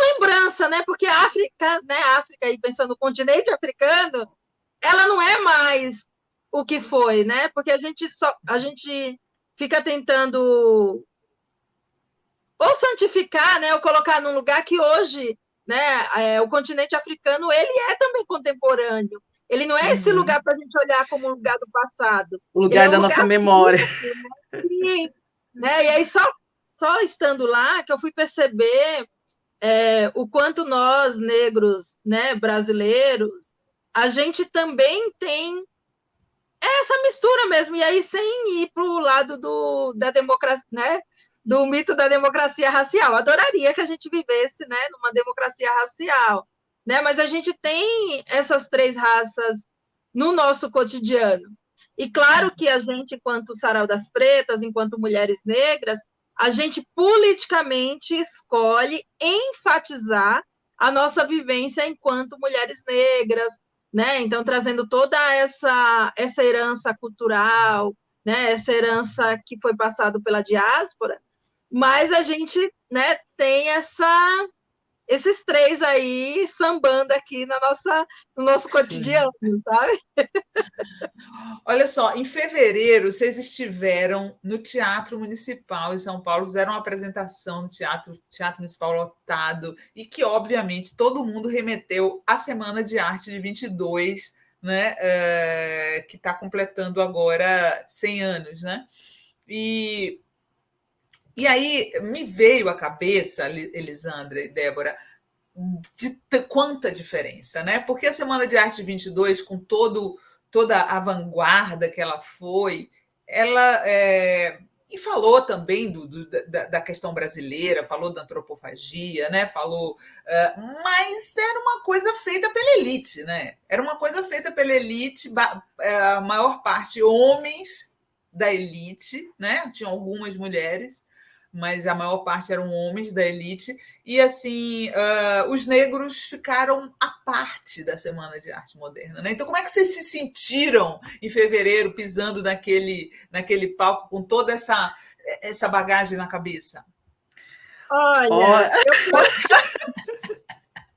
lembrança, né? Porque a África, né? A África, e pensando no continente africano, ela não é mais o que foi, né? Porque a gente fica tentando ou santificar, né? Ou colocar num lugar que hoje, né? O continente africano ele é também contemporâneo. Ele não é esse lugar para a gente olhar como um lugar do passado. O lugar da nossa memória. Sim, né? E aí só estando lá que eu fui perceber o quanto nós, negros, né, brasileiros, a gente também tem essa mistura mesmo, e aí sem ir para o lado da democracia, né, do mito da democracia racial. Adoraria que a gente vivesse, né, numa democracia racial, né, mas a gente tem essas três raças no nosso cotidiano. E claro que a gente, enquanto Sarau das Pretas, enquanto mulheres negras, a gente politicamente escolhe enfatizar a nossa vivência enquanto mulheres negras, né? Então, trazendo toda essa herança cultural, né? Essa herança que foi passada pela diáspora, mas a gente, né, tem esses três aí sambando aqui no nosso cotidiano, sabe? Olha só, em fevereiro vocês estiveram no Teatro Municipal em São Paulo, fizeram uma apresentação no Teatro Municipal lotado e que, obviamente, todo mundo remeteu à Semana de Arte de 22 né, que está completando agora 100 anos. Né? E aí me veio à cabeça, Elisandra e Débora, de quanta diferença, né? Porque a Semana de Arte 22, com toda a vanguarda que ela foi, ela e falou também da questão brasileira, falou da antropofagia, né? Falou, mas era uma coisa feita pela elite, né? Era uma coisa feita pela elite, a maior parte homens da elite, né? Tinham algumas mulheres, mas a maior parte eram homens da elite, e assim, os negros ficaram à parte da Semana de Arte Moderna. Né? Então, como é que vocês se sentiram em fevereiro, pisando naquele palco com toda essa bagagem na cabeça? Olha,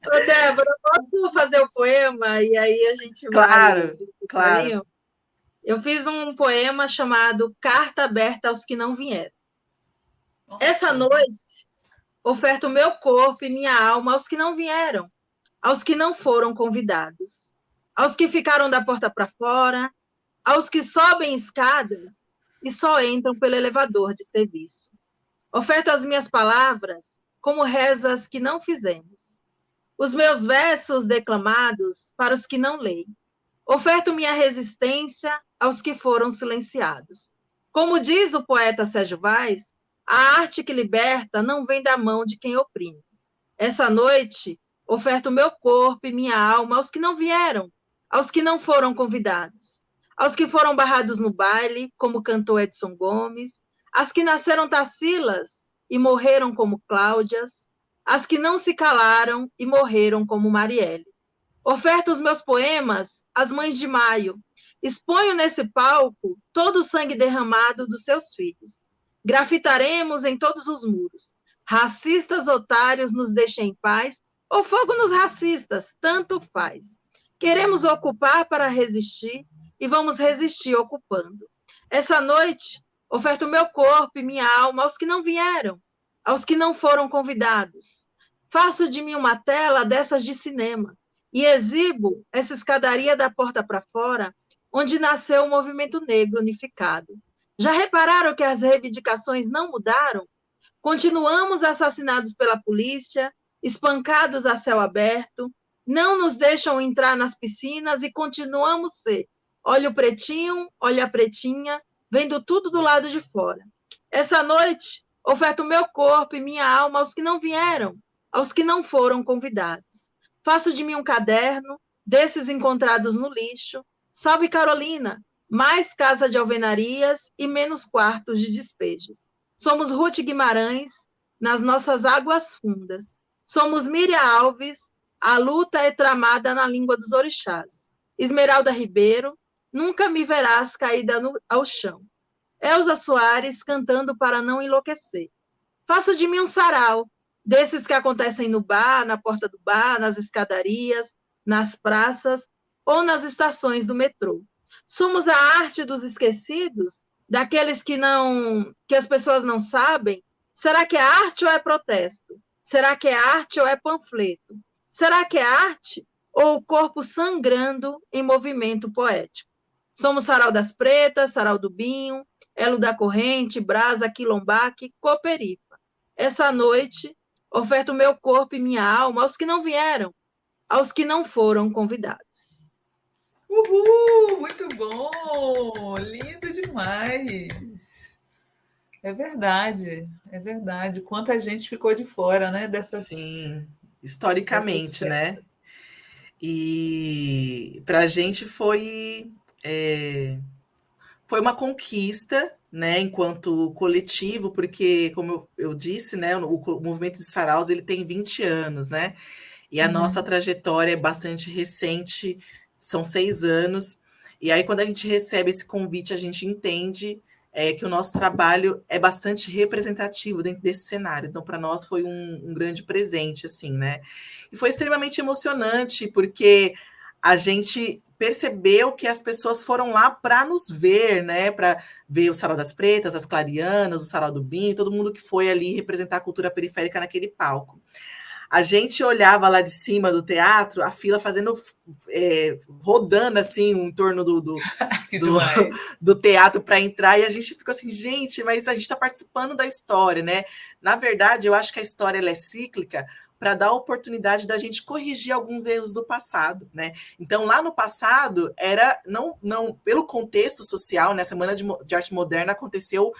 Ô, Débora, eu posso fazer o poema e aí a gente vai... Claro. Eu fiz um poema chamado Carta Aberta aos que não vieram. Essa noite, oferto o meu corpo e minha alma aos que não vieram, aos que não foram convidados, aos que ficaram da porta para fora, aos que sobem escadas e só entram pelo elevador de serviço. Oferto as minhas palavras como rezas que não fizemos, os meus versos declamados para os que não leem. Oferto minha resistência aos que foram silenciados. Como diz o poeta Sérgio Vaz, a arte que liberta não vem da mão de quem oprime. Essa noite, oferto meu corpo e minha alma aos que não vieram, aos que não foram convidados, aos que foram barrados no baile, como cantou Edson Gomes, às que nasceram Tacilas e morreram como Cláudias, às que não se calaram e morreram como Marielle. Oferto os meus poemas às mães de maio. Exponho nesse palco todo o sangue derramado dos seus filhos. Grafitaremos em todos os muros. Racistas otários nos deixem em paz, ou fogo nos racistas, tanto faz. Queremos ocupar para resistir e vamos resistir ocupando. Essa noite, oferto meu corpo e minha alma aos que não vieram, aos que não foram convidados. Faço de mim uma tela dessas de cinema e exibo essa escadaria da porta para fora, onde nasceu o movimento negro unificado. Já repararam que as reivindicações não mudaram? Continuamos assassinados pela polícia, espancados a céu aberto, não nos deixam entrar nas piscinas e continuamos ser olha o pretinho, olha a pretinha, vendo tudo do lado de fora. Essa noite, oferto meu corpo e minha alma aos que não vieram, aos que não foram convidados. Faço de mim um caderno, desses encontrados no lixo. Salve Carolina, mais casa de alvenarias e menos quartos de despejos. Somos Ruth Guimarães, nas nossas águas fundas. Somos Miriam Alves, a luta é tramada na língua dos orixás. Esmeralda Ribeiro, nunca me verás caída ao chão. Elza Soares, cantando para não enlouquecer. Faço de mim um sarau, desses que acontecem no bar, na porta do bar, nas escadarias, nas praças ou nas estações do metrô. Somos a arte dos esquecidos, daqueles que as pessoas não sabem. Será que é arte ou é protesto? Será que é arte ou é panfleto? Será que é arte ou o corpo sangrando em movimento poético? Somos Sarau das Pretas, Sarau do Binho, Elo da Corrente, Brasa, Quilombaque, Coperipa. Essa noite, oferto meu corpo e minha alma aos que não vieram, aos que não foram convidados. Uhul! Muito bom! Lindo demais! É verdade. Quanta gente ficou de fora, né? Sim, historicamente, né? E para a gente foi uma conquista, né, enquanto coletivo, porque, como eu disse, né, o movimento de Saraus ele tem 20 anos, né? E a nossa trajetória é bastante recente, são 6 anos. E aí, quando a gente recebe esse convite, a gente entende que o nosso trabalho é bastante representativo dentro desse cenário. Então, para nós foi um grande presente, assim, né? E foi extremamente emocionante, porque a gente percebeu que as pessoas foram lá para nos ver, né? Para ver o Sarau das Pretas, as Clarianas, o Sarau do Binho, todo mundo que foi ali representar a cultura periférica naquele palco. A gente olhava lá de cima do teatro, a fila fazendo, rodando assim em torno do teatro para entrar, e a gente ficou assim, gente, mas a gente está participando da história, né? Na verdade, eu acho que a história ela é cíclica para dar a oportunidade da gente corrigir alguns erros do passado, né? Então, lá no passado, era não pelo contexto social, né? A Semana de Arte Moderna aconteceu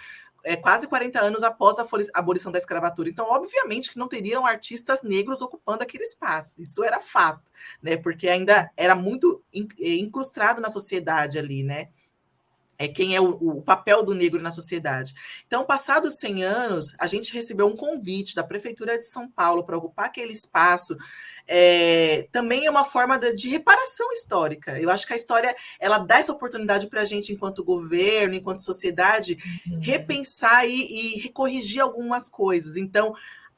quase 40 anos após a abolição da escravatura. Então, obviamente que não teriam artistas negros ocupando aquele espaço. Isso era fato, né? Porque ainda era muito incrustado na sociedade ali, né? Quem é o papel do negro na sociedade. Então, passados 100 anos, a gente recebeu um convite da Prefeitura de São Paulo para ocupar aquele espaço. Também é uma forma de reparação histórica. Eu acho que a história ela dá essa oportunidade para a gente, enquanto governo, enquanto sociedade, repensar e corrigir algumas coisas. Então,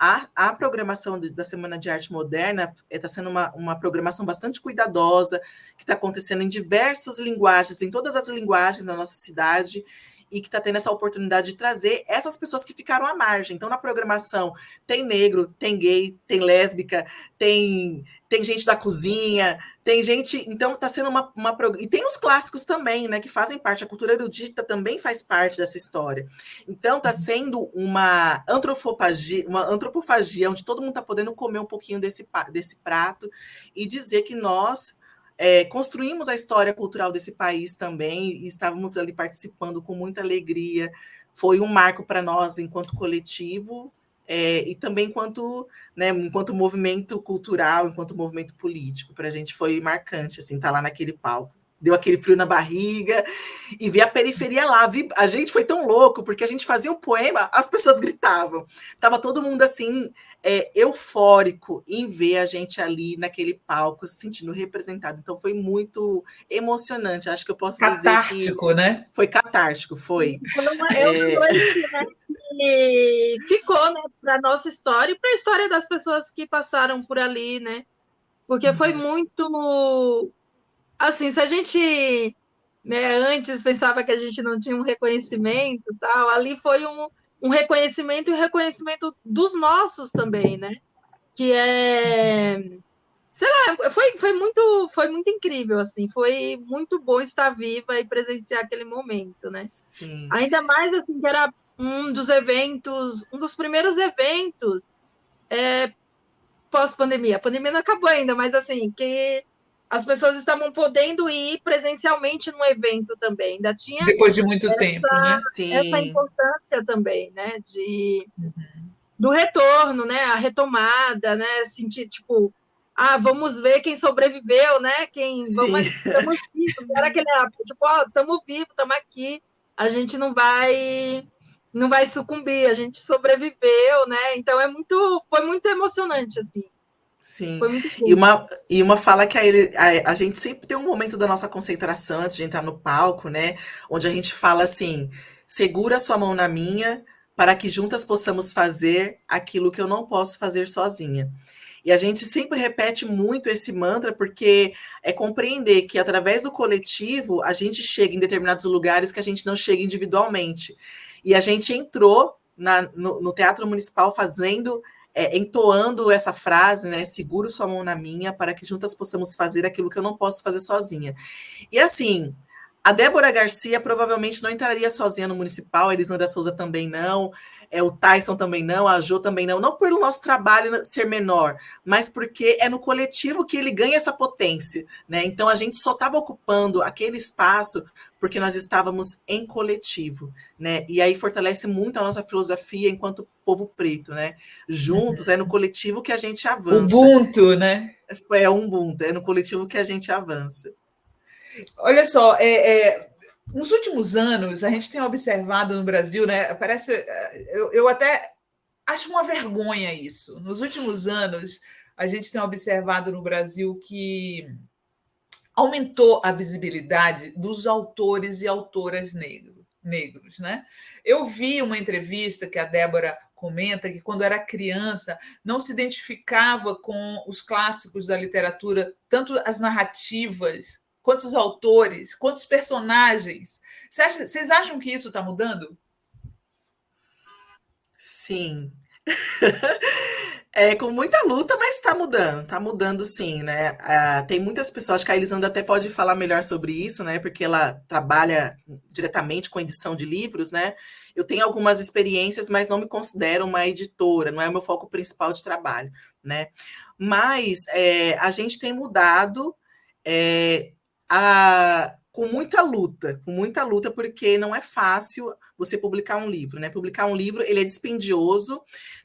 a programação da Semana de Arte Moderna está sendo uma programação bastante cuidadosa, que está acontecendo em diversas linguagens, em todas as linguagens da nossa cidade, e que está tendo essa oportunidade de trazer essas pessoas que ficaram à margem. Então, na programação, tem negro, tem gay, tem lésbica, tem gente da cozinha, tem gente... Então, está sendo E tem os clássicos também, né, que fazem parte. A cultura erudita também faz parte dessa história. Então, está sendo uma antropofagia, onde todo mundo está podendo comer um pouquinho desse prato e dizer que nós... construímos a história cultural desse país também e estávamos ali participando com muita alegria. Foi um marco para nós enquanto coletivo e também enquanto movimento cultural, enquanto movimento político. Para a gente foi marcante assim, estar lá naquele palco. Deu aquele frio na barriga e ver a periferia lá. A gente foi tão louco, porque a gente fazia um poema, as pessoas gritavam. Tava todo mundo assim, eufórico em ver a gente ali naquele palco, se sentindo representado. Então foi muito emocionante. Acho que eu posso dizer que... Catártico, né? Foi catártico, foi. Foi uma noite, né, que ficou, né, para a nossa história e para a história das pessoas que passaram por ali, né? Porque foi muito... Assim, se a gente, né, antes pensava que a gente não tinha um reconhecimento, tal, ali foi um reconhecimento e um reconhecimento dos nossos também, né? Que sei lá, foi muito incrível, assim, foi muito bom estar viva e presenciar aquele momento, né? Sim. Ainda mais, assim, que era um dos primeiros eventos pós-pandemia. A pandemia não acabou ainda, mas, assim, que as pessoas estavam podendo ir presencialmente no evento também. Ainda tinha depois de muito tempo, né? Essa importância também, né? Do retorno, né? A retomada, né? Sentir, tipo, vamos ver quem sobreviveu, né? Estamos vivos. Era aquele, tipo, estamos vivos, estamos aqui. A gente não vai sucumbir, a gente sobreviveu, né? Então foi muito emocionante, assim. Sim, foi muito e uma fala que a gente sempre tem um momento da nossa concentração antes de entrar no palco, né? Onde a gente fala assim: segura sua mão na minha, para que juntas possamos fazer aquilo que eu não posso fazer sozinha. E a gente sempre repete muito esse mantra, porque é compreender que através do coletivo a gente chega em determinados lugares que a gente não chega individualmente. E a gente entrou no Teatro Municipal entoando essa frase, né? Seguro sua mão na minha, para que juntas possamos fazer aquilo que eu não posso fazer sozinha. E assim, a Débora Garcia provavelmente não entraria sozinha no Municipal, a Elisandra Souza também não, o Tyson também não, a Jo também não pelo nosso trabalho ser menor, mas porque é no coletivo que ele ganha essa potência, né? Então a gente só estava ocupando aquele espaço porque nós estávamos em coletivo, né? E aí fortalece muito a nossa filosofia enquanto povo preto, né? Juntos, é no coletivo que a gente avança. Ubuntu, né? É um Ubuntu, é no coletivo que a gente avança. Olha só, nos últimos anos, a gente tem observado no Brasil, né? Parece. Eu até acho uma vergonha isso. Nos últimos anos, a gente tem observado no Brasil que aumentou a visibilidade dos autores e autoras negros, né? Eu vi uma entrevista que a Débora comenta que, quando era criança, não se identificava com os clássicos da literatura, tanto as narrativas, quanto os autores, quanto os personagens. Vocês acham que isso está mudando? Sim. É, com muita luta, mas tá mudando sim, né? Tem muitas pessoas, acho que a Elisandra até pode falar melhor sobre isso, né? Porque ela trabalha diretamente com edição de livros, né? Eu tenho algumas experiências, mas não me considero uma editora, não é o meu foco principal de trabalho, né? Mas a gente tem mudado é, com muita luta, porque não é fácil você publicar um livro, né? Publicar um livro, ele é dispendioso,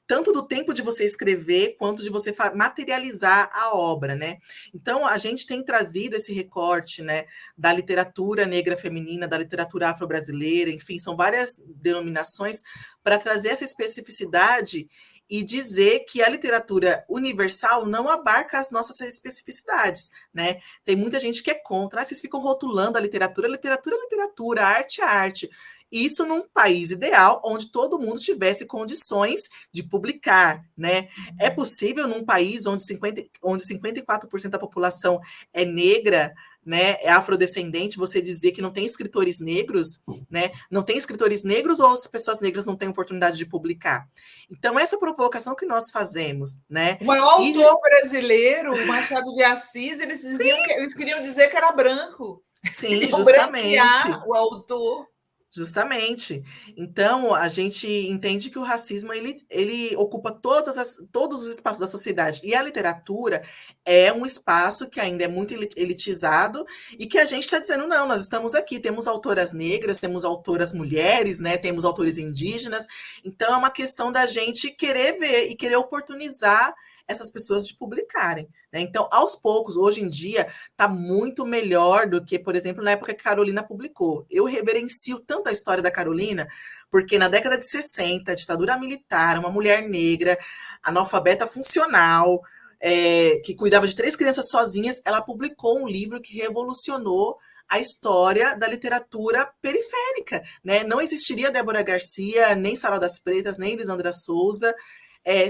tanto do tempo de você escrever, quanto de você materializar a obra, né? Então, a gente tem trazido esse recorte, né, da literatura negra feminina, da literatura afro-brasileira, enfim, são várias denominações para trazer essa especificidade e dizer que a literatura universal não abarca as nossas especificidades, né? Tem muita gente que é contra, vocês ficam rotulando a literatura, literatura é literatura, arte é arte. Isso num país ideal, onde todo mundo tivesse condições de publicar, né? É possível num país onde 54% da população é negra, né, é afrodescendente, você dizer que não tem escritores negros, né? Não tem escritores negros ou as pessoas negras não têm oportunidade de publicar? Então, essa provocação que nós fazemos, né? O maior autor brasileiro, o Machado de Assis, eles queriam dizer que era branco. Sim, justamente. O autor. Justamente. Então, a gente entende que o racismo ele ocupa todos os espaços da sociedade. E a literatura é um espaço que ainda é muito elitizado e que a gente está dizendo, não, nós estamos aqui, temos autoras negras, temos autoras mulheres, né, temos autores indígenas. Então, é uma questão da gente querer ver e querer oportunizar essas pessoas de publicarem, né? Então, aos poucos, hoje em dia, está muito melhor do que, por exemplo, na época que a Carolina publicou. Eu reverencio tanto a história da Carolina, porque na década de 60, ditadura militar, uma mulher negra, analfabeta funcional, que cuidava de 3 crianças sozinhas, ela publicou um livro que revolucionou a história da literatura periférica, né? Não existiria Débora Garcia, nem Sarau das Pretas, nem Elisandra Souza,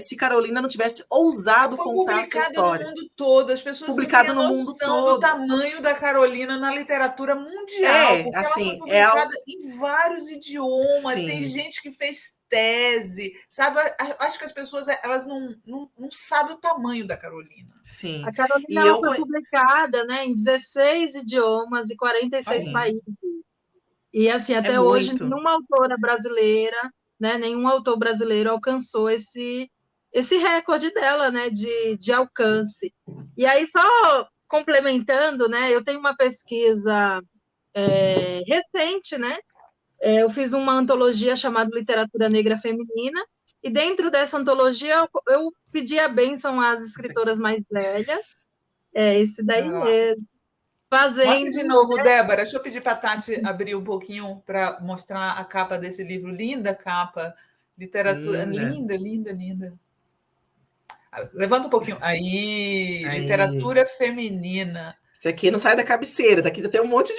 se Carolina não tivesse ousado contar a sua história. No mundo todo, as pessoas publicado não têm noção do tamanho da Carolina na literatura mundial, porque assim, ela foi publicada em vários idiomas, Sim. Tem gente que fez tese, sabe? Acho que as pessoas elas não sabem o tamanho da Carolina. Sim. A Carolina foi publicada, né, em 16 idiomas e 46 países. E assim, até hoje, nenhuma autora brasileira, né, nenhum autor brasileiro alcançou esse recorde dela, né, de alcance. E aí, só complementando, né, eu tenho uma pesquisa recente, né, eu fiz uma antologia chamada Literatura Negra Feminina, e dentro dessa antologia eu pedi a bênção às escritoras mais velhas, esse daí mesmo. Mostra de novo, Débora. Deixa eu pedir para a Tati abrir um pouquinho para mostrar a capa desse livro. Linda capa. Literatura. Linda, linda, linda. Levanta um pouquinho. Aí. Literatura feminina. Esse aqui não sai da cabeceira. Daqui tem um monte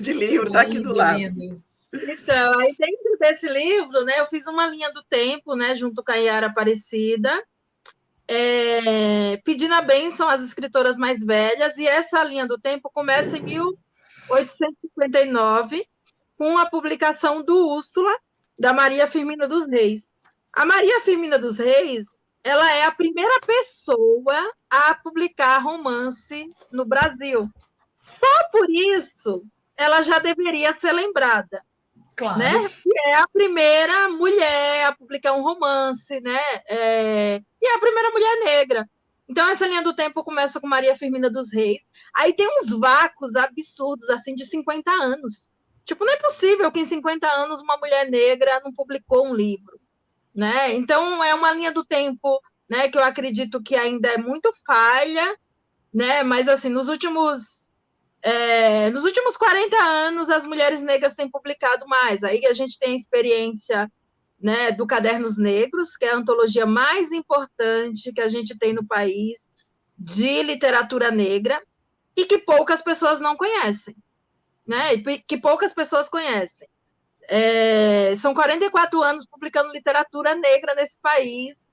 de livro, tá aqui do lado. Lindo. Então, aí dentro desse livro, né, eu fiz uma linha do tempo, né, junto com a Yara Aparecida, pedindo a bênção às escritoras mais velhas, e essa linha do tempo começa em 1859, com a publicação do Úrsula, da Maria Firmina dos Reis. A Maria Firmina dos Reis, ela é a primeira pessoa a publicar romance no Brasil. Só por isso, ela já deveria ser lembrada. Claro. Né? E é a primeira mulher a publicar um romance, né? E é a primeira mulher negra. Então, essa linha do tempo começa com Maria Firmina dos Reis. Aí tem uns vácuos absurdos, assim, de 50 anos. Tipo, não é possível que em 50 anos uma mulher negra não publicou um livro, né? Então, é uma linha do tempo, né, que eu acredito que ainda é muito falha, né? Mas, assim, nos últimos 40 anos, as mulheres negras têm publicado mais. Aí a gente tem a experiência, né, do Cadernos Negros, que é a antologia mais importante que a gente tem no país de literatura negra e que poucas pessoas não conhecem, né? E que poucas pessoas conhecem. São 44 anos publicando literatura negra nesse país,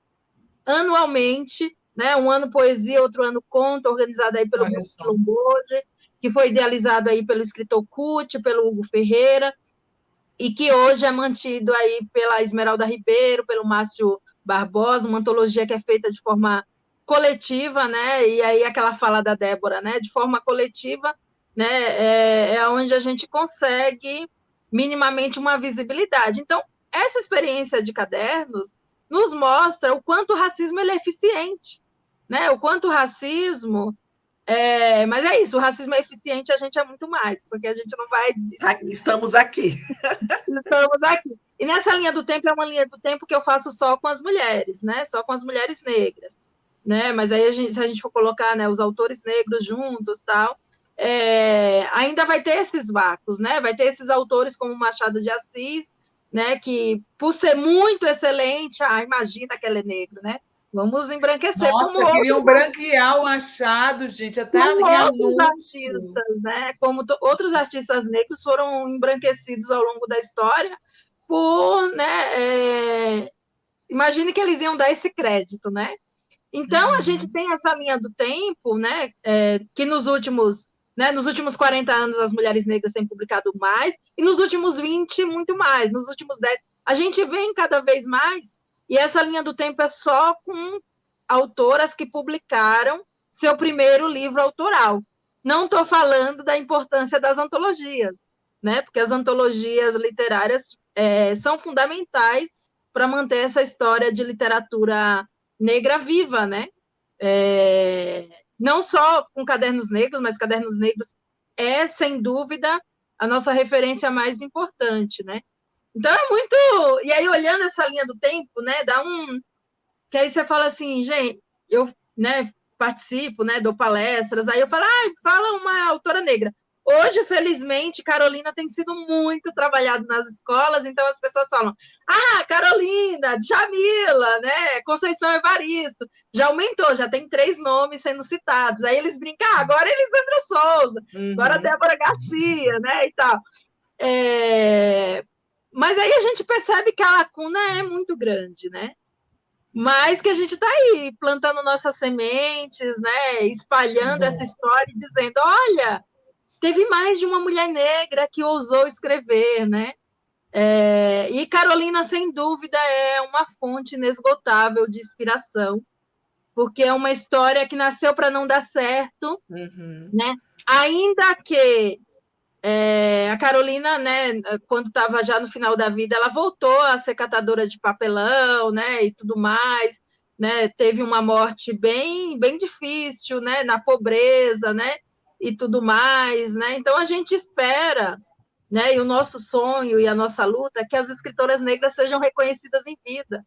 anualmente, né? Um ano poesia, outro ano conto, organizado aí pelo Quilomboje, que foi idealizado aí pelo escritor Cuti, pelo Hugo Ferreira, e que hoje é mantido aí pela Esmeralda Ribeiro, pelo Márcio Barbosa, uma antologia que é feita de forma coletiva, né? E aí aquela fala da Débora, né? De forma coletiva, né? É onde a gente consegue minimamente uma visibilidade. Então, essa experiência de cadernos nos mostra o quanto o racismo ele é eficiente, né? O quanto o racismo mas é isso, o racismo é eficiente, a gente é muito mais, porque a gente não vai desistir. Estamos aqui. Estamos aqui. E nessa linha do tempo, é uma linha do tempo que eu faço só com as mulheres, né? Só com as mulheres negras, né? Mas aí, se a gente for colocar, né, os autores negros juntos, tal, ainda vai ter esses vácuos, né? Vai ter esses autores como Machado de Assis, né? Que, por ser muito excelente, imagina que ele é negro, né? Vamos embranquecer. Nossa, queriam branquear o Machado, gente, até em anúncio. Artistas, né? Como outros artistas negros foram embranquecidos ao longo da história por, né? Imagine que eles iam dar esse crédito, né? Então, a gente tem essa linha do tempo, né? Que nos últimos 40 anos as mulheres negras têm publicado mais, e nos últimos 20, muito mais. Nos últimos 10, a gente vem cada vez mais. E essa linha do tempo é só com autoras que publicaram seu primeiro livro autoral. Não estou falando da importância das antologias, né? Porque as antologias literárias são fundamentais para manter essa história de literatura negra viva, né? Não só com Cadernos Negros, mas Cadernos Negros é, sem dúvida, a nossa referência mais importante, né? Então é muito... E aí, olhando essa linha do tempo, né, dá um... Que aí você fala assim, gente, eu, né, participo, né, dou palestras, aí eu falo, fala uma autora negra. Hoje, felizmente, Carolina tem sido muito trabalhada nas escolas, então as pessoas falam, Carolina, Djamila, né, Conceição Evaristo, já aumentou, já tem 3 nomes sendo citados. Aí eles brincam, agora é Elisandra Souza, agora Débora Garcia, né, e tal. Mas aí a gente percebe que a lacuna é muito grande, né? Mas que a gente está aí plantando nossas sementes, né? Espalhando essa história e dizendo, olha, teve mais de uma mulher negra que ousou escrever, né? E Carolina, sem dúvida, é uma fonte inesgotável de inspiração, porque é uma história que nasceu para não dar certo, né? Ainda que a Carolina, né, quando estava já no final da vida, ela voltou a ser catadora de papelão, né, e tudo mais, né, teve uma morte bem, bem difícil, né, na pobreza, né, e tudo mais, né. Então a gente espera, né, e o nosso sonho e a nossa luta é que as escritoras negras sejam reconhecidas em vida.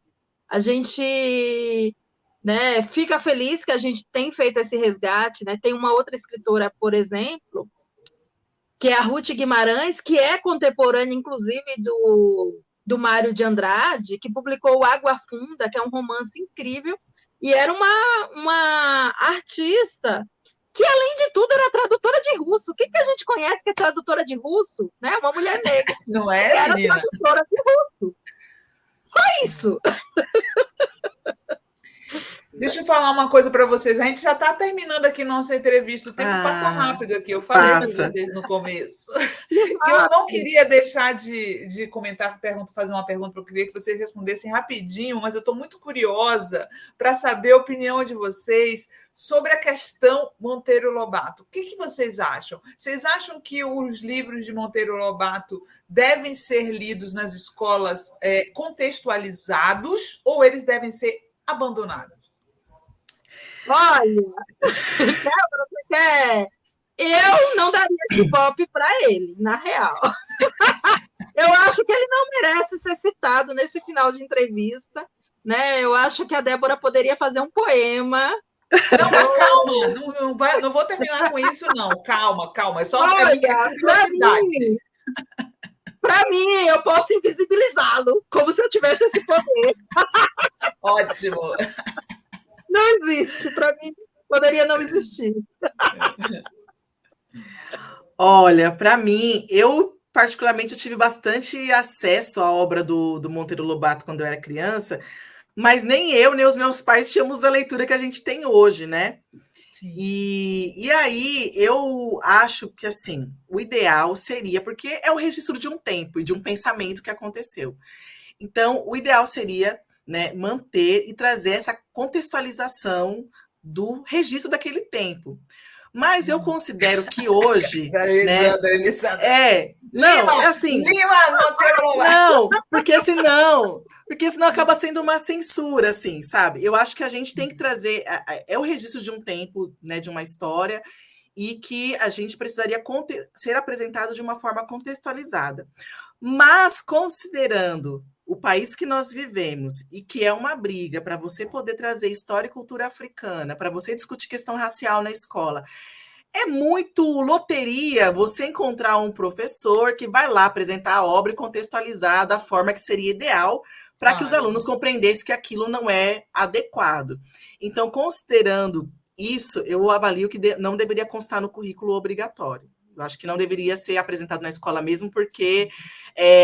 A gente, né, fica feliz que a gente tem feito esse resgate, né. Tem uma outra escritora, por exemplo, que é a Ruth Guimarães, que é contemporânea, inclusive, do Mário de Andrade, que publicou Água Funda, que é um romance incrível, e era uma artista que, além de tudo, era tradutora de russo. O que a gente conhece que é tradutora de russo? Né? Uma mulher negra. Não é, menina? Era tradutora de russo. Só isso. Deixa eu falar uma coisa para vocês. A gente já está terminando aqui nossa entrevista. O tempo passa rápido aqui. Eu falei para vocês no começo. Que eu não queria deixar de comentar, fazer uma pergunta, eu queria que vocês respondessem rapidinho, mas eu estou muito curiosa para saber a opinião de vocês sobre a questão Monteiro Lobato. O que vocês acham? Vocês acham que os livros de Monteiro Lobato devem ser lidos nas escolas contextualizados ou eles devem ser abandonados? Olha, eu não daria Ibope para ele, na real. Eu acho que ele não merece ser citado nesse final de entrevista, né? Eu acho que a Débora poderia fazer um poema. Não, mas calma, não vou terminar com isso, não. Calma. É só uma curiosidade. Para mim, eu posso invisibilizá-lo, como se eu tivesse esse poder. Ótimo. Não existe, para mim, poderia não existir. Olha, para mim, eu particularmente tive bastante acesso à obra do Monteiro Lobato quando eu era criança, mas nem eu, nem os meus pais tínhamos a leitura que a gente tem hoje, né? E aí eu acho que assim, o ideal seria, porque é o registro de um tempo e de um pensamento que aconteceu. Então, o ideal seria né, manter e trazer essa contextualização do registro daquele tempo. Mas eu considero que hoje, né, não, é assim, não, porque senão acaba sendo uma censura, assim, sabe? Eu acho que a gente tem que trazer, é o registro de um tempo, né, de uma história, e que a gente precisaria ser apresentado de uma forma contextualizada. Mas, considerando o país que nós vivemos e que é uma briga para você poder trazer história e cultura africana, para você discutir questão racial na escola, é muito loteria você encontrar um professor que vai lá apresentar a obra e contextualizar da forma que seria ideal para que os alunos compreendessem que aquilo não é adequado. Então, considerando isso, eu avalio que não deveria constar no currículo obrigatório. Eu acho que não deveria ser apresentado na escola mesmo, porque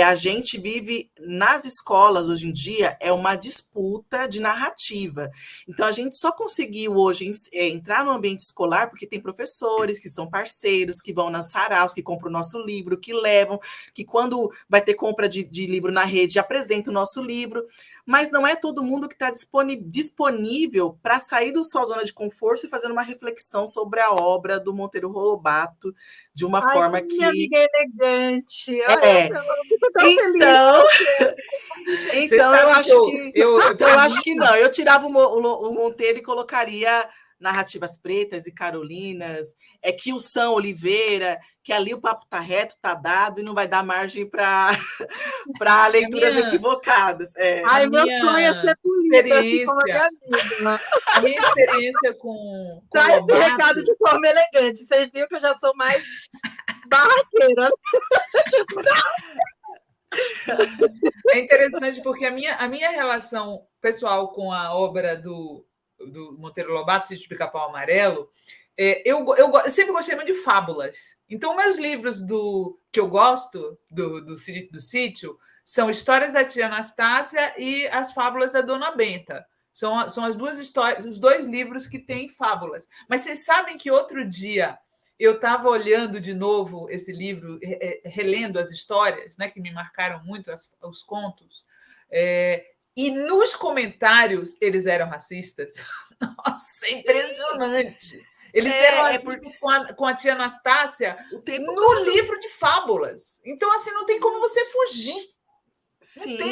a gente vive nas escolas hoje em dia, é uma disputa de narrativa. Então, a gente só conseguiu hoje entrar no ambiente escolar porque tem professores que são parceiros, que vão nas saraus, que compram o nosso livro, que levam, que quando vai ter compra de livro na rede, apresenta o nosso livro. Mas não é todo mundo que está disponível para sair da sua zona de conforto e fazer uma reflexão sobre a obra do Monteiro Lobato, de uma forma que... Minha amiga elegante. Eu fico tão feliz. Então eu acho que não. Eu tirava o Monteiro e colocaria narrativas pretas e carolinas, que o Sam Oliveira, que ali o papo tá reto, tá dado, e não vai dar margem para leituras equivocadas. Meu sonho é ser política. A minha experiência com Dá esse recado de forma elegante. Você viu que eu já sou mais barraqueira. É interessante porque a minha relação pessoal com a obra do Monteiro Lobato, Sítio do Pica-Pau Amarelo, eu sempre gostei muito de fábulas. Então, meus livros que eu gosto do sítio são Histórias da Tia Anastácia e As Fábulas da Dona Benta. São as duas histórias, os dois livros que têm fábulas. Mas vocês sabem que outro dia eu estava olhando de novo esse livro, relendo as histórias, né, que me marcaram muito, os contos, e nos comentários eles eram racistas. Nossa, é impressionante. Eles eram racistas com a tia Anastácia no livro de fábulas. Então, assim, não tem como você fugir.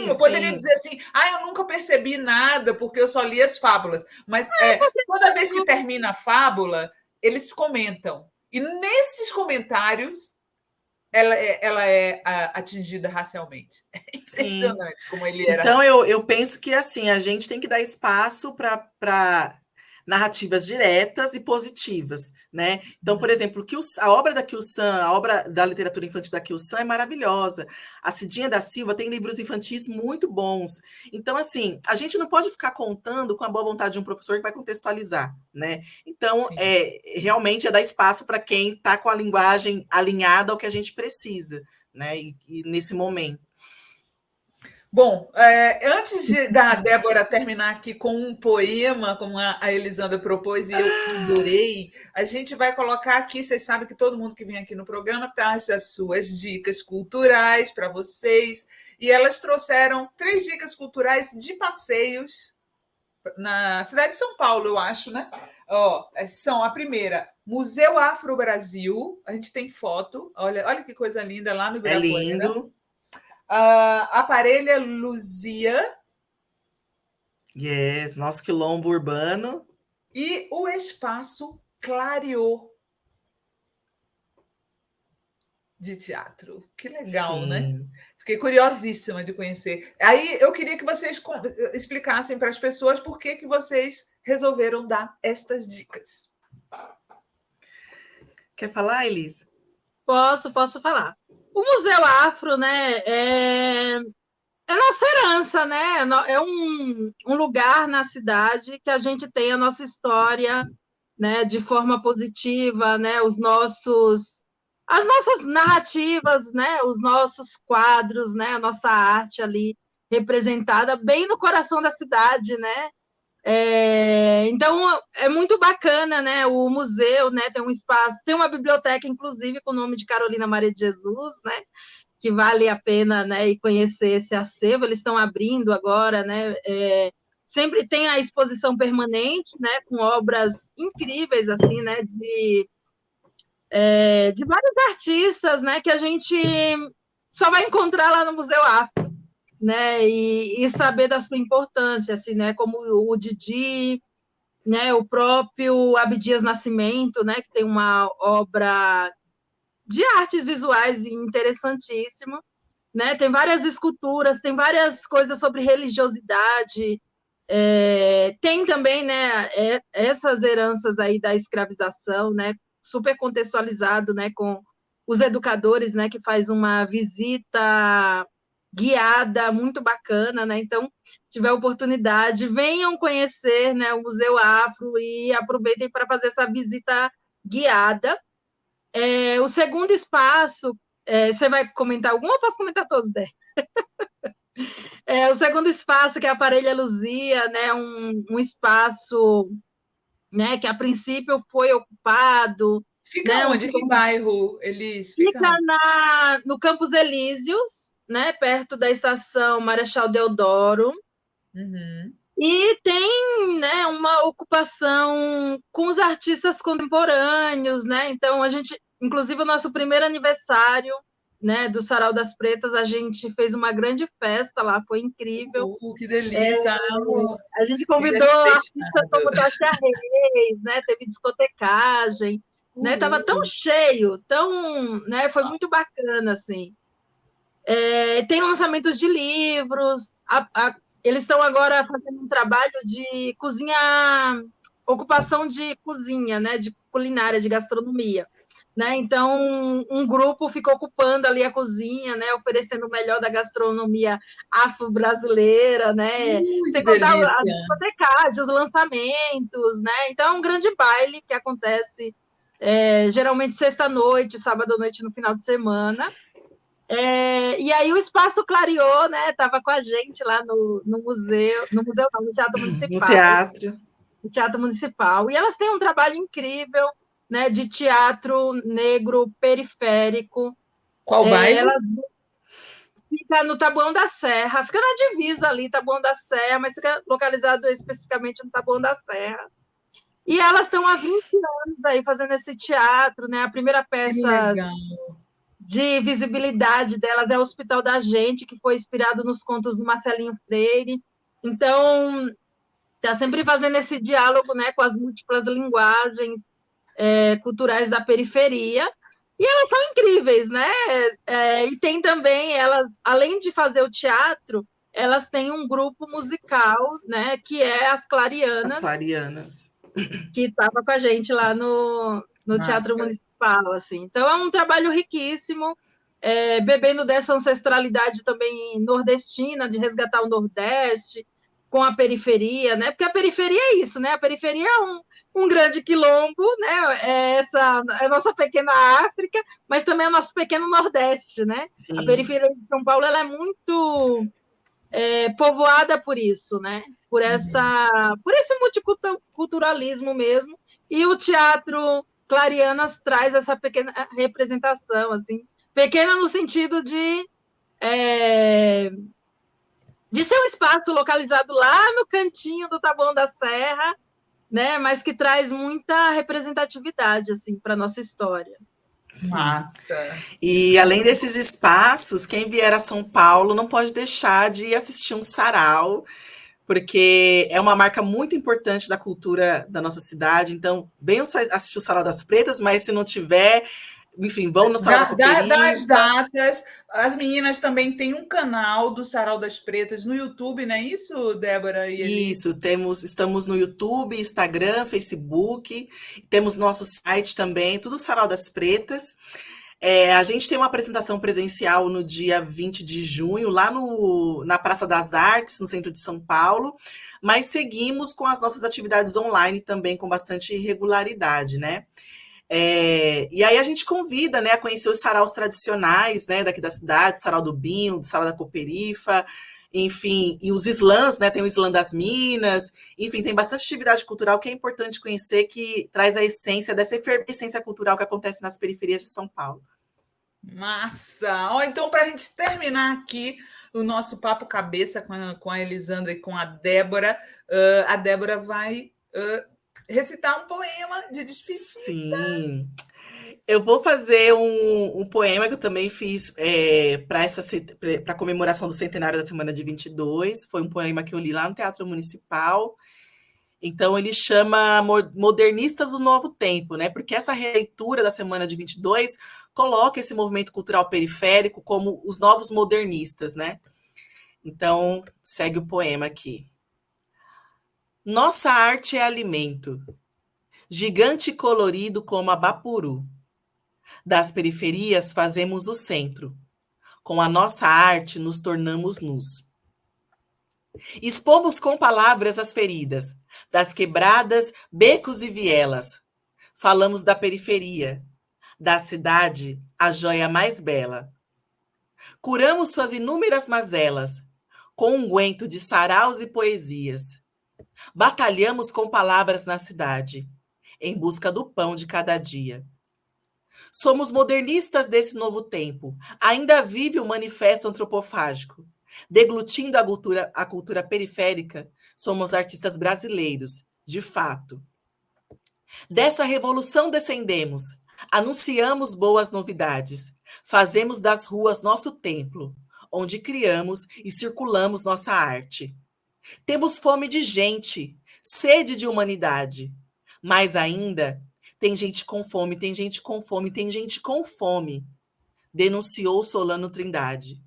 Eu poderia dizer assim, eu nunca percebi nada porque eu só li as fábulas. Mas toda vez que termina a fábula, eles comentam. E nesses comentários, ela é atingida racialmente. É impressionante como ele era. Então, eu penso que assim, a gente tem que dar espaço para narrativas diretas e positivas, né? Então, por exemplo, a obra da Kyu-san, a obra da literatura infantil da Kyu-san é maravilhosa. A Cidinha da Silva tem livros infantis muito bons. Então, assim, a gente não pode ficar contando com a boa vontade de um professor que vai contextualizar, né? Então, realmente é dar espaço para quem está com a linguagem alinhada ao que a gente precisa, né? E nesse momento. Bom, antes da Débora terminar aqui com um poema, como a Elisandra propôs, e eu adorei, a gente vai colocar aqui, vocês sabem que todo mundo que vem aqui no programa traz as suas dicas culturais para vocês, e elas trouxeram 3 dicas culturais de passeios na cidade de São Paulo, eu acho, né? São a primeira, Museu Afro-Brasil, a gente tem foto, olha que coisa linda lá no Ibirapuera. É lindo. A Parelha Luzia. Yes, nosso quilombo urbano. E o Espaço Clariô de teatro. Que legal, né? Fiquei curiosíssima de conhecer. Aí eu queria que vocês explicassem para as pessoas por que vocês resolveram dar estas dicas. Quer falar, Elis? Posso falar. O Museu Afro, né, é nossa herança, né? É um lugar na cidade que a gente tem a nossa história, né, de forma positiva, né? As nossas narrativas, né? Os nossos quadros, né? A nossa arte ali representada bem no coração da cidade, né? Então é muito bacana, né? O museu, né? Tem um espaço, tem uma biblioteca, inclusive, com o nome de Carolina Maria de Jesus, né? que vale a pena, né, ir conhecer esse acervo. Eles estão abrindo agora, né, sempre tem a exposição permanente, né, com obras incríveis, assim, né, de vários artistas, né, que a gente só vai encontrar lá no Museu Afro, né, e saber da sua importância, assim, né, como o Didi, né, o próprio Abdias Nascimento, né, que tem uma obra de artes visuais interessantíssima, né, tem várias esculturas, tem várias coisas sobre religiosidade, tem também, né, essas heranças aí da escravização, né, super contextualizado, né, com os educadores, né, que faz uma visita guiada muito bacana, né? Então, se tiver oportunidade, venham conhecer, né, o Museu Afro e aproveitem para fazer essa visita guiada. O segundo espaço, você vai comentar algum ou eu posso comentar todos, Dé? O segundo espaço, que é a Parelha Luzia, né, um espaço, né, que a princípio foi ocupado. Fica né, onde? Que bairro, Elis? Fica no Campos Elíseos, né, perto da estação Marechal Deodoro. Uhum. E tem, né, uma ocupação com os artistas contemporâneos, né? Então, inclusive, o nosso primeiro aniversário, né, do Sarau das Pretas, a gente fez uma grande festa lá, foi incrível. Que delícia! A gente convidou artistas como Tássia Reis, né? Teve discotecagem, né? Tava tão cheio, né? Foi muito bacana, assim. Tem lançamentos de livros, eles estão agora fazendo um trabalho de ocupação de cozinha, né? De culinária, de gastronomia. Né? Então, um grupo ficou ocupando ali a cozinha, né? Oferecendo o melhor da gastronomia afro-brasileira, né? Sem contar a discotecagem, os lançamentos, né? Então, é um grande baile que acontece geralmente sexta-noite, sábado-noite, no final de semana. E aí o Espaço Clareou, né? Estava com a gente lá no museu, no Teatro Municipal. No Teatro Municipal. E elas têm um trabalho incrível, né, de teatro negro periférico. Qual bairro? Fica no Taboão da Serra, fica na divisa ali, Taboão da Serra, mas fica localizado especificamente no Taboão da Serra. E elas estão há 20 anos aí fazendo esse teatro, né? A primeira peça de visibilidade delas é o Hospital da Gente, que foi inspirado nos contos do Marcelinho Freire. Então, está sempre fazendo esse diálogo, né, com as múltiplas linguagens culturais da periferia, e elas são incríveis, né? E tem também, elas, além de fazer o teatro, elas têm um grupo musical, né, que é as Clarianas. As Clarianas. Que estava com a gente lá no Teatro Municipal, assim. Então, é um trabalho riquíssimo, bebendo dessa ancestralidade também nordestina, de resgatar o Nordeste, com a periferia, né? Porque a periferia é isso, né? A periferia é um grande quilombo, né? É a nossa pequena África, mas também é o nosso pequeno Nordeste, né? Sim. A periferia de São Paulo ela é muito povoada por isso, né? Por esse multiculturalismo mesmo. E o Teatro Clarianas traz essa pequena representação, assim, pequena no sentido de ser um espaço localizado lá no cantinho do Taboão da Serra, né? Mas que traz muita representatividade assim para nossa história. Sim. Massa! E além desses espaços, quem vier a São Paulo não pode deixar de assistir um sarau, porque é uma marca muito importante da cultura da nossa cidade. Então, venham assistir o Sarau das Pretas, mas se não tiver, enfim, vão no Sarau da Cooperifa. Das datas, as meninas também têm um canal do Sarau das Pretas no YouTube, não é isso, Débora? Isso, estamos no YouTube, Instagram, Facebook, temos nosso site também, tudo Sarau das Pretas. A gente tem uma apresentação presencial no dia 20 de junho, lá na Praça das Artes, no centro de São Paulo, mas seguimos com as nossas atividades online também com bastante regularidade, né? E aí a gente convida, né, a conhecer os saraus tradicionais, né, daqui da cidade, o Sarau do Binho, o Sarau da Cooperifa, enfim, e os slams, né, tem o Slam das Minas, enfim, tem bastante atividade cultural que é importante conhecer, que traz a essência dessa efervescência cultural que acontece nas periferias de São Paulo. Massa! Ó, então, para a gente terminar aqui o nosso papo cabeça com a Elisandra e com a Débora vai recitar um poema de despedida. Sim. Eu vou fazer um poema que eu também fiz para a comemoração do centenário da Semana de 22. Foi um poema que eu li lá no Teatro Municipal. Então, ele chama Modernistas do Novo Tempo, né? Porque essa releitura da Semana de 22 coloca esse movimento cultural periférico como os novos modernistas, né? Então, segue o poema aqui. Nossa arte é alimento, gigante e colorido como a Bapuru. Das periferias fazemos o centro. Com a nossa arte nos tornamos nus. Expomos com palavras as feridas, das quebradas, becos e vielas. Falamos da periferia, da cidade, a joia mais bela. Curamos suas inúmeras mazelas, com unguento de saraus e poesias. Batalhamos com palavras na cidade, em busca do pão de cada dia. Somos modernistas desse novo tempo. Ainda vive o manifesto antropofágico. Deglutindo a cultura periférica, somos artistas brasileiros, de fato. Dessa revolução descendemos, anunciamos boas novidades, fazemos das ruas nosso templo, onde criamos e circulamos nossa arte. Temos fome de gente, sede de humanidade. Mais ainda, tem gente com fome, tem gente com fome, tem gente com fome, denunciou Solano Trindade.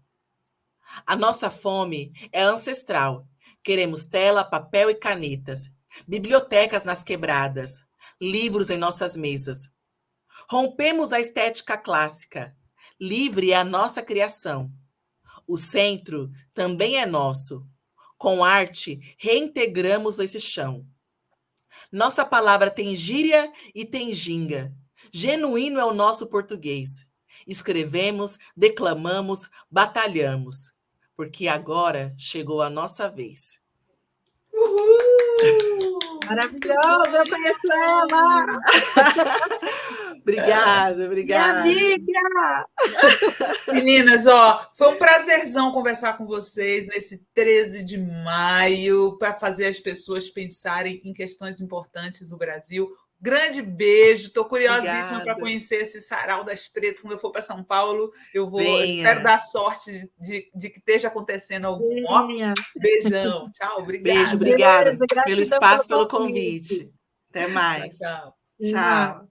A nossa fome é ancestral. Queremos tela, papel e canetas, bibliotecas nas quebradas, livros em nossas mesas. Rompemos a estética clássica. Livre é a nossa criação. O centro também é nosso. Com arte, reintegramos esse chão. Nossa palavra tem gíria e tem ginga. Genuíno é o nosso português. Escrevemos, declamamos, batalhamos. Porque agora chegou a nossa vez. Uhul! Maravilhoso, eu conheço ela! Obrigada. Minha amiga! Meninas, ó, foi um prazerzão conversar com vocês nesse 13 de maio para fazer as pessoas pensarem em questões importantes no Brasil. Grande beijo, estou curiosíssima para conhecer esse Sarau das Pretas. Quando eu for para São Paulo, eu espero dar sorte de que esteja acontecendo algum. Ó, beijão, tchau, obrigada. Beijo, obrigada pelo espaço, pelo convite. Até mais. Tchau. Tchau.